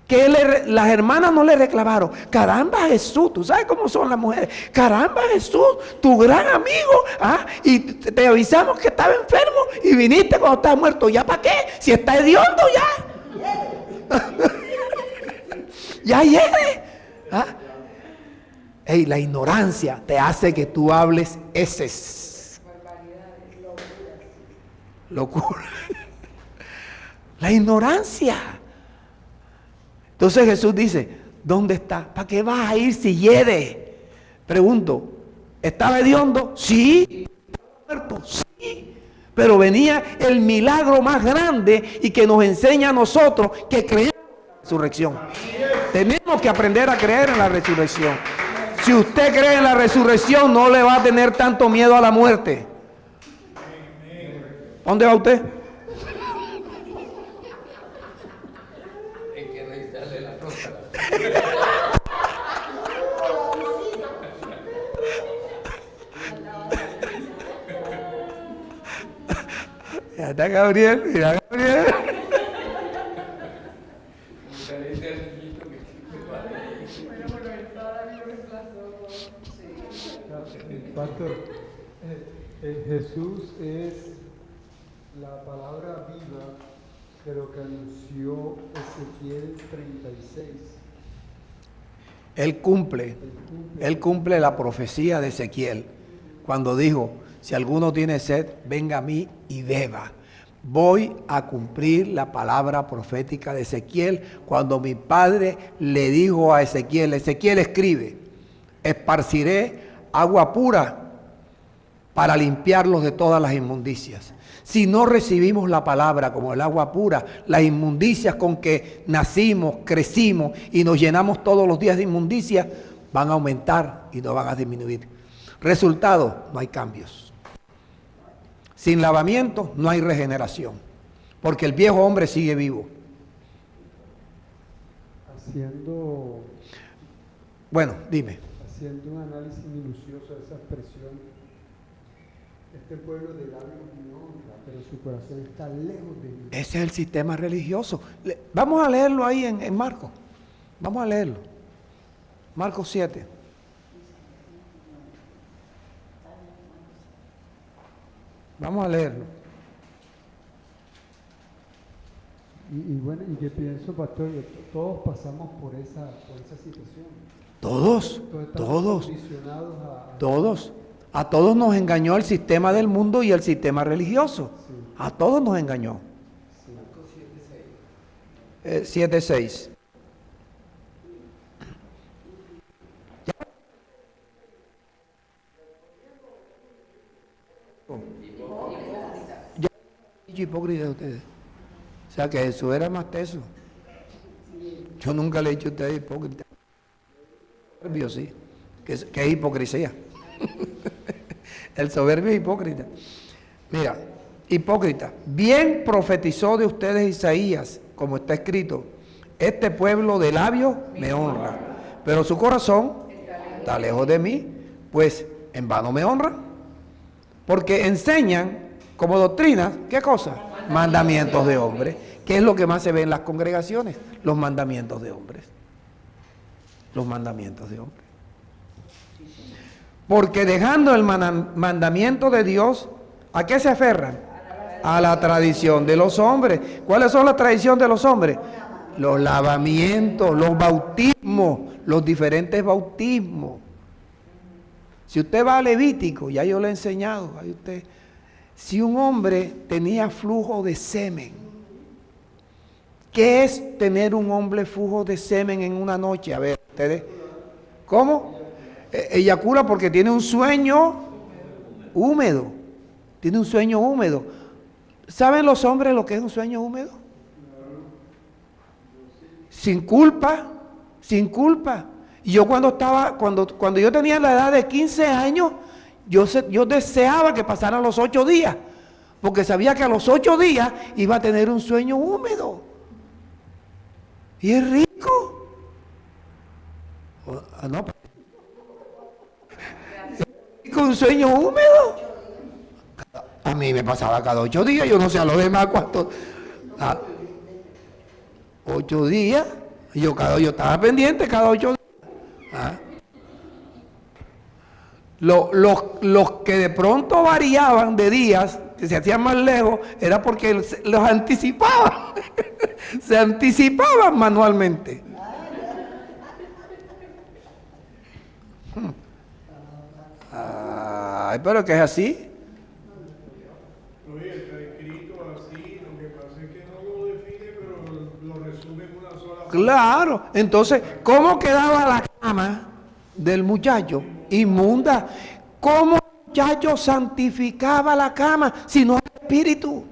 Que las hermanas no le reclamaron. Caramba, Jesús, tú sabes cómo son las mujeres. Caramba, Jesús, tu gran amigo. Y te avisamos que estaba enfermo y viniste cuando estaba muerto. ¿Ya para qué? Si está hediondo ya. Ya hiede. La ignorancia te hace que tú hables heces. Locura. La ignorancia. Entonces Jesús dice, ¿dónde está? ¿Para qué vas a ir si hiede? Pregunto, ¿estaba hediondo? Sí. ¿Estaba muerto? Sí. Pero venía el milagro más grande y que nos enseña a nosotros que creemos en la resurrección. Tenemos que aprender a creer en la resurrección. Si usted cree en la resurrección, no le va a tener tanto miedo a la muerte. ¿Dónde va usted? Ya está Gabriel, mira Gabriel. Pastor, Jesús es la palabra viva, pero que anunció Ezequiel 36. Él cumple la profecía de Ezequiel cuando dijo, si alguno tiene sed, venga a mí y beba. Voy a cumplir la palabra profética de Ezequiel cuando mi padre le dijo a Ezequiel, Ezequiel escribe, esparciré agua pura para limpiarlos de todas las inmundicias. Si no recibimos la palabra como el agua pura, las inmundicias con que nacimos, crecimos y nos llenamos todos los días de inmundicias, van a aumentar y no van a disminuir. Resultado, no hay cambios. Sin lavamiento no hay regeneración, porque el viejo hombre sigue vivo. Bueno, dime. Haciendo un análisis minucioso de esa expresión, este pueblo de labios me honra, pero su corazón está lejos de mí. Ese es el sistema religioso. Vamos a leerlo ahí en Marcos. Vamos a leerlo. Marcos 7. Vamos a leerlo. Y bueno, y que pienso, pastor, que todos pasamos por esa situación. Todos. A todos nos engañó el sistema del mundo y el sistema religioso. Sí. A todos nos engañó. Sí. 7:6. Hipócrita de ustedes. O sea que Jesús era más teso. Yo nunca le he dicho a ustedes hipócrita. Soberbio sí, que es hipocresía. El soberbio es hipócrita. Mira, hipócrita, bien profetizó de ustedes Isaías, como está escrito, este pueblo de labios me honra, pero su corazón está lejos de mí, pues en vano me honra, porque enseñan como doctrina, ¿qué cosa? Mandamientos de hombres. ¿Qué es lo que más se ve en las congregaciones? Los mandamientos de hombres. Los mandamientos de hombres. Porque dejando el mandamiento de Dios, ¿a qué se aferran? A la tradición de los hombres. ¿Cuáles son las tradiciones de los hombres? Los lavamientos, los bautismos, los diferentes bautismos. Si usted va a Levítico, ya yo le he enseñado, ahí usted, si un hombre tenía flujo de semen, ¿qué es tener un hombre flujo de semen en una noche? A ver, ustedes, ¿cómo? Eyacula porque tiene un sueño húmedo. Tiene un sueño húmedo. ¿Saben los hombres lo que es un sueño húmedo? Sin culpa, sin culpa. Y yo cuando yo tenía la edad de 15 años, yo deseaba que pasaran los 8 días, porque sabía que a los 8 días iba a tener un sueño húmedo. Y es rico. No, con un sueño húmedo. A mí me pasaba cada 8 días, yo no sé a los demás cuántos. 8 días, yo estaba pendiente cada 8 días. Los que de pronto variaban de días, que se hacían más lejos, era porque los anticipaban. Se anticipaban manualmente. Ay, pero que es así. Oye, está escrito así, lo que pasa es que no lo define, pero lo resume en una sola palabra. Claro, entonces, ¿cómo quedaba la cama del muchacho? Inmunda. ¿Cómo el muchacho santificaba la cama si no hay espíritu?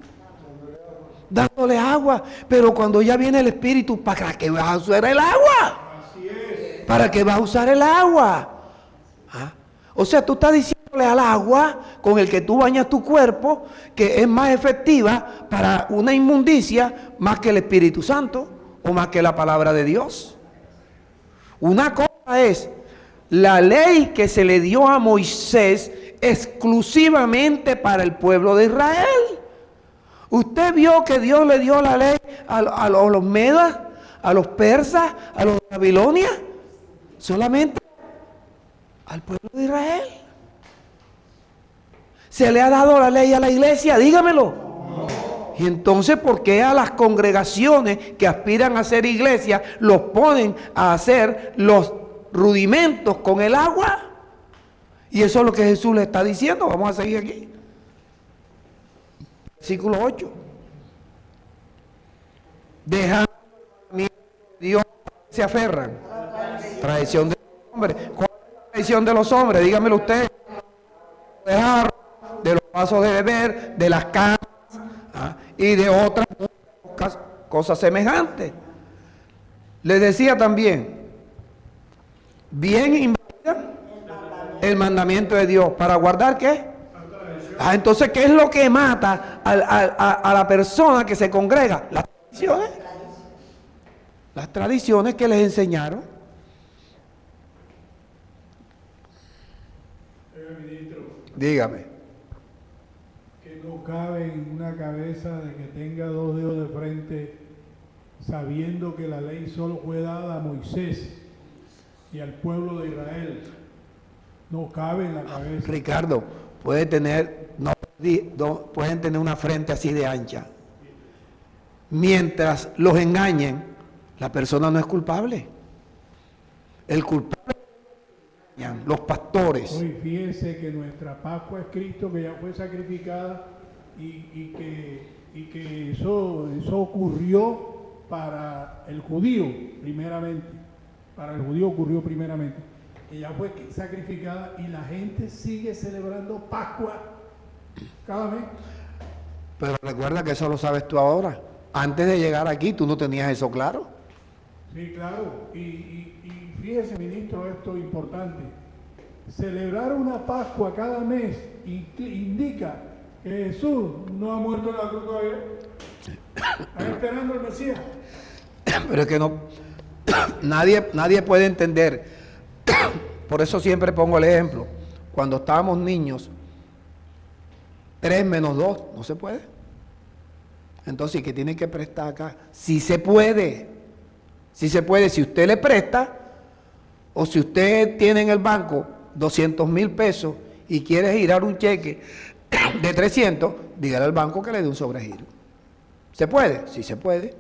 Dándole agua. Pero cuando ya viene el espíritu, ¿para qué vas a usar el agua? Así es. ¿Para qué vas a usar el agua? O sea, tú estás diciéndole al agua con el que tú bañas tu cuerpo que es más efectiva para una inmundicia más que el Espíritu Santo o más que la palabra de Dios. Una cosa es la ley que se le dio a Moisés exclusivamente para el pueblo de Israel. Usted vio que Dios le dio la ley a los medas, a los persas, a los babilonias, solamente al pueblo de Israel. ¿Se le ha dado la ley a la iglesia? Dígamelo. Y entonces, ¿por qué a las congregaciones que aspiran a ser iglesia los ponen a hacer los rudimentos con el agua? Y eso es lo que Jesús le está diciendo. Vamos a seguir aquí. Versículo 8. Dejando Dios se aferran. Tradición de los hombres. ¿Cuál es la tradición de los hombres? Dígamelo usted. Dejar de los vasos de beber, de las camas y de otras cosas semejantes. Les decía también, bien invalida el mandamiento de Dios. ¿Para guardar qué? Entonces, ¿qué es lo que mata a la persona que se congrega? Las tradiciones. Las tradiciones que les enseñaron. Dígame. Que no cabe en una cabeza de que tenga dos dedos de frente, sabiendo que la ley solo fue dada a Moisés y al pueblo de Israel. No cabe en la cabeza. Ricardo, pueden tener una frente así de ancha. Mientras los engañen, la persona no es culpable. El culpable los pastores. Hoy fíjese que nuestra Pascua es Cristo, que ya fue sacrificada y que eso ocurrió para el judío primeramente. Para el judío ocurrió primeramente. Que ya fue sacrificada y la gente sigue celebrando Pascua cada mes. Pero recuerda que eso lo sabes tú ahora. Antes de llegar aquí tú no tenías eso claro. Sí, claro. Y fíjese, ministro, esto es importante. Celebrar una Pascua cada mes indica que Jesús no ha muerto en la cruz todavía. Está esperando el Mesías. Pero es que no, nadie puede entender. Por eso siempre pongo el ejemplo. Cuando estábamos niños, 3 menos 2, no se puede. Entonces, ¿qué tiene que prestar acá? Sí se puede. Sí se puede. Si usted le presta, o si usted tiene en el banco 200,000 pesos y quiere girar un cheque de 300, dígale al banco que le dé un sobregiro. ¿Se puede? Sí se puede.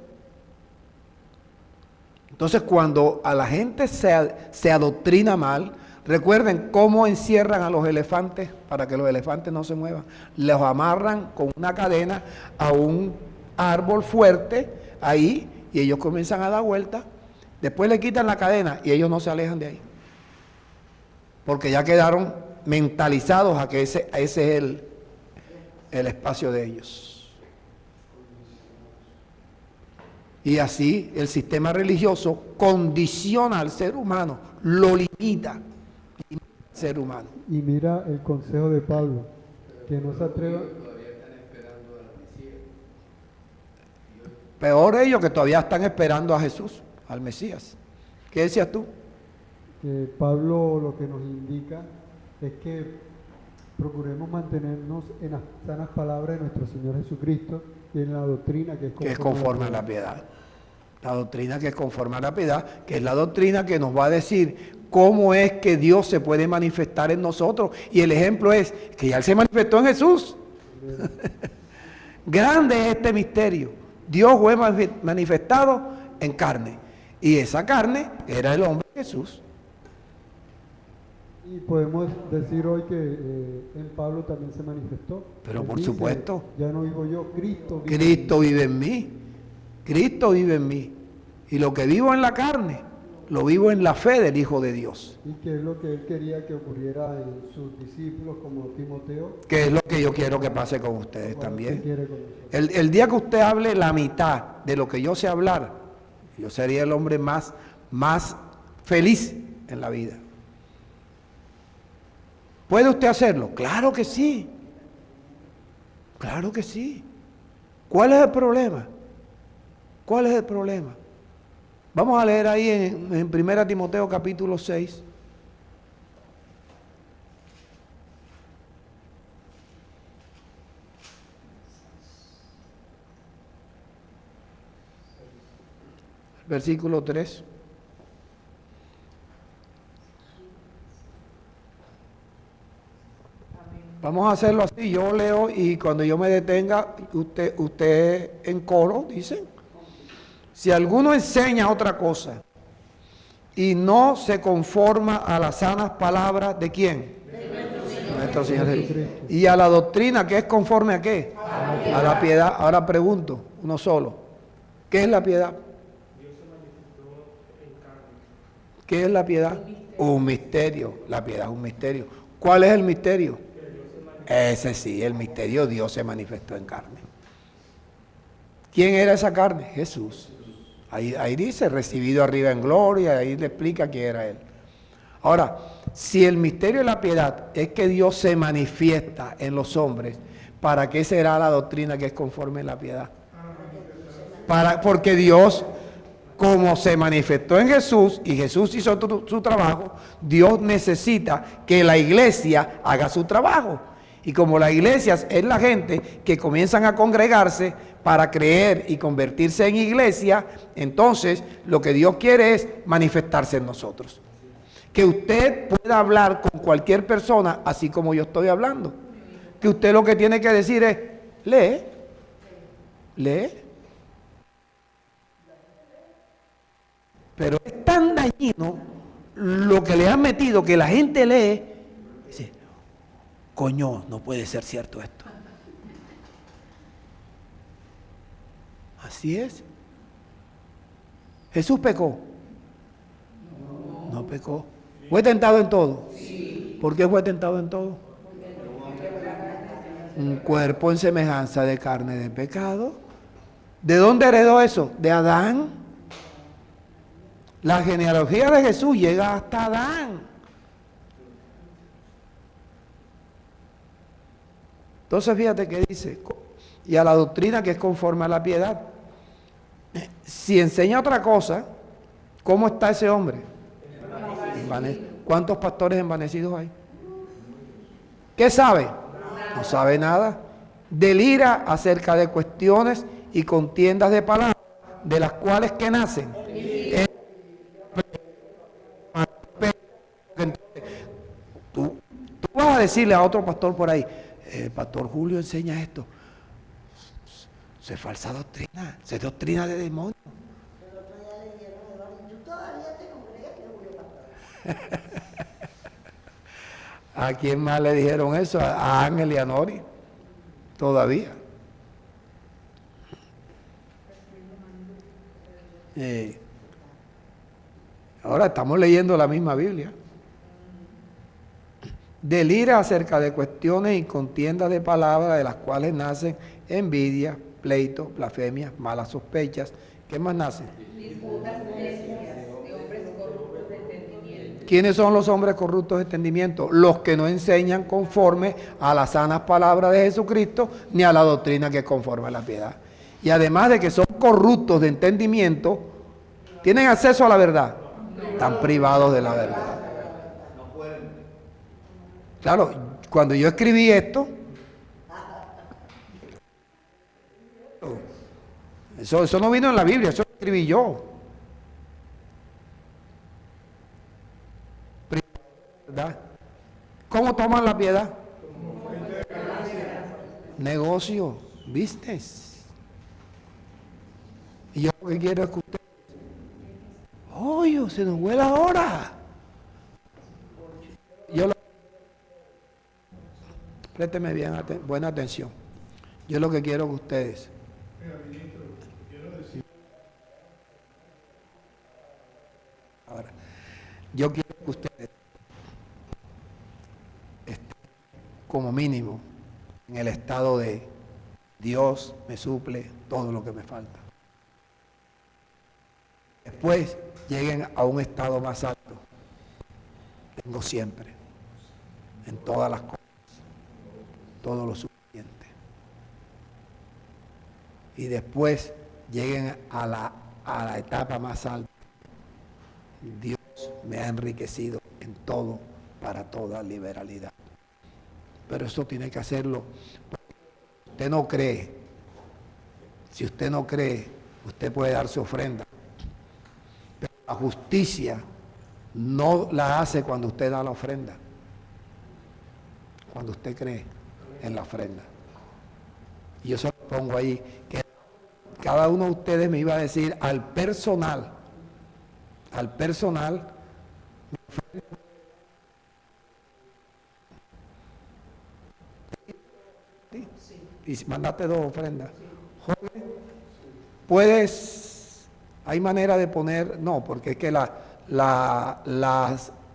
Entonces, cuando a la gente se adoctrina mal, recuerden cómo encierran a los elefantes para que los elefantes no se muevan. Los amarran con una cadena a un árbol fuerte ahí y ellos comienzan a dar vueltas. Después le quitan la cadena y ellos no se alejan de ahí. Porque ya quedaron mentalizados a que ese es el espacio de ellos. Y así el sistema religioso condiciona al ser humano, lo limita al ser humano. Y mira el consejo de Pablo, que no se atreva. Todavía están esperando al Mesías. Peor ellos que todavía están esperando a Jesús, al Mesías. ¿Qué decías tú? Que Pablo lo que nos indica es que procuremos mantenernos en las sanas palabras de nuestro Señor Jesucristo y en la doctrina que es conforme a la piedad. La doctrina que es conforme a la piedad, que es la doctrina que nos va a decir cómo es que Dios se puede manifestar en nosotros. Y el ejemplo es que ya Él se manifestó en Jesús. Grande es este misterio. Dios fue manifestado en carne. Y esa carne era el hombre Jesús. Y podemos decir hoy que en Pablo también se manifestó. Pero Él por dice, supuesto. ya no vivo yo, Cristo vive. Cristo vive en mí. Cristo vive en mí. Y lo que vivo en la carne, lo vivo en la fe del Hijo de Dios. Y que es lo que él quería que ocurriera en sus discípulos como Timoteo. Que es lo que yo quiero que pase con ustedes también. Quiere con nosotros. El día que usted hable la mitad de lo que yo sé hablar, yo sería el hombre más feliz en la vida. ¿Puede usted hacerlo? Claro que sí. Claro que sí. ¿Cuál es el problema? ¿Cuál es el problema? Vamos a leer ahí en 1 Timoteo capítulo 6. Versículo 3. Amén. Vamos a hacerlo así, yo leo y cuando yo me detenga, usted en coro dice, si alguno enseña otra cosa y no se conforma a las sanas palabras ¿de quién? De nuestro Señor Jesucristo. Y a la doctrina que es conforme ¿a qué? A la piedad. Ahora pregunto, uno solo, ¿qué es la piedad? ¿Qué es la piedad? Un misterio. La piedad es un misterio. ¿Cuál es el misterio? Ese sí, el misterio, Dios se manifestó en carne. ¿Quién era esa carne? Jesús. Ahí dice, recibido arriba en gloria, ahí le explica quién era Él. Ahora, si el misterio de la piedad es que Dios se manifiesta en los hombres, ¿para qué será la doctrina que es conforme a la piedad? Porque Dios, como se manifestó en Jesús y Jesús hizo su trabajo, Dios necesita que la iglesia haga su trabajo. Y como la iglesia es la gente que comienzan a congregarse para creer y convertirse en iglesia, entonces lo que Dios quiere es manifestarse en nosotros. Que usted pueda hablar con cualquier persona así como yo estoy hablando. Que usted lo que tiene que decir es, lee. Pero es tan dañino lo que le han metido que la gente lee y dice, coño, no puede ser cierto esto. Así es. Jesús pecó. No pecó. ¿Fue tentado en todo? Sí. ¿Por qué fue tentado en todo? Un cuerpo en semejanza de carne de pecado. ¿De dónde heredó eso? De Adán. La genealogía de Jesús llega hasta Adán. Entonces fíjate que dice, y a la doctrina que es conforme a la piedad. Si enseña otra cosa, ¿cómo está ese hombre? ¿Cuántos pastores envanecidos hay? ¿Qué sabe? No sabe nada. Delira acerca de cuestiones y contiendas de palabras, de las cuales que nacen. Tú vas a decirle a otro pastor por ahí, el pastor Julio enseña esto. Eso es falsa doctrina, eso es doctrina de demonio. El otro día le dijeron a Eduardo, ¿tú todavía te congregas que Julio Pastor? ¿A quién más le dijeron eso? A Ángel y a Nori. Todavía. Ahora estamos leyendo la misma Biblia. Delira acerca de cuestiones y contiendas de palabras de las cuales nacen envidia, pleito, blasfemias, malas sospechas. ¿Qué más nace? Disputas necias de hombres corruptos de entendimiento. ¿Quiénes son los hombres corruptos de entendimiento? Los que no enseñan conforme a las sanas palabras de Jesucristo, ni a la doctrina que es conforme a la piedad. Y además de que son corruptos de entendimiento, ¿tienen acceso a la verdad? Están privados de la verdad. Claro, cuando yo escribí esto, eso no vino en la Biblia, eso lo escribí yo. ¿Verdad? ¿Cómo toman la piedad? Negocio, business. Y yo lo que quiero es que usted... ¡Oye, se nos vuela ahora! Présteme bien, buena atención. Yo lo que quiero que ustedes... Ahora, yo quiero que ustedes estén como mínimo en el estado de Dios me suple todo lo que me falta. Después lleguen a un estado más alto. Tengo siempre, en todas las cosas, todo lo suficiente. Y después lleguen a la etapa más alta. Dios me ha enriquecido en todo, para toda liberalidad. Pero eso tiene que hacerlo. Usted no cree. Si usted no cree, usted puede dar su ofrenda. Pero la justicia no la hace cuando usted da la ofrenda. cuando usted cree en la ofrenda. Y yo se lo pongo ahí, que cada uno de ustedes me iba a decir al personal, y mandaste 2 ofrendas. Joven, puedes, hay manera de poner, no, porque es que las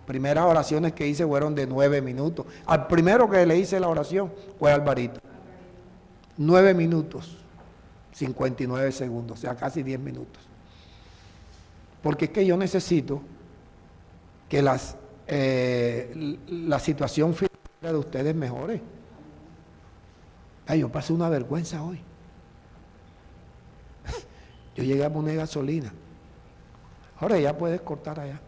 primeras oraciones que hice fueron de 9 minutos. Al primero que le hice la oración fue Alvarito. 9 minutos, 59 segundos, o sea, casi 10 minutos. Porque es que yo necesito que la situación financiera de ustedes mejore. Ay, yo pasé una vergüenza hoy. Yo llegué a poner gasolina. Ahora ya puedes cortar allá.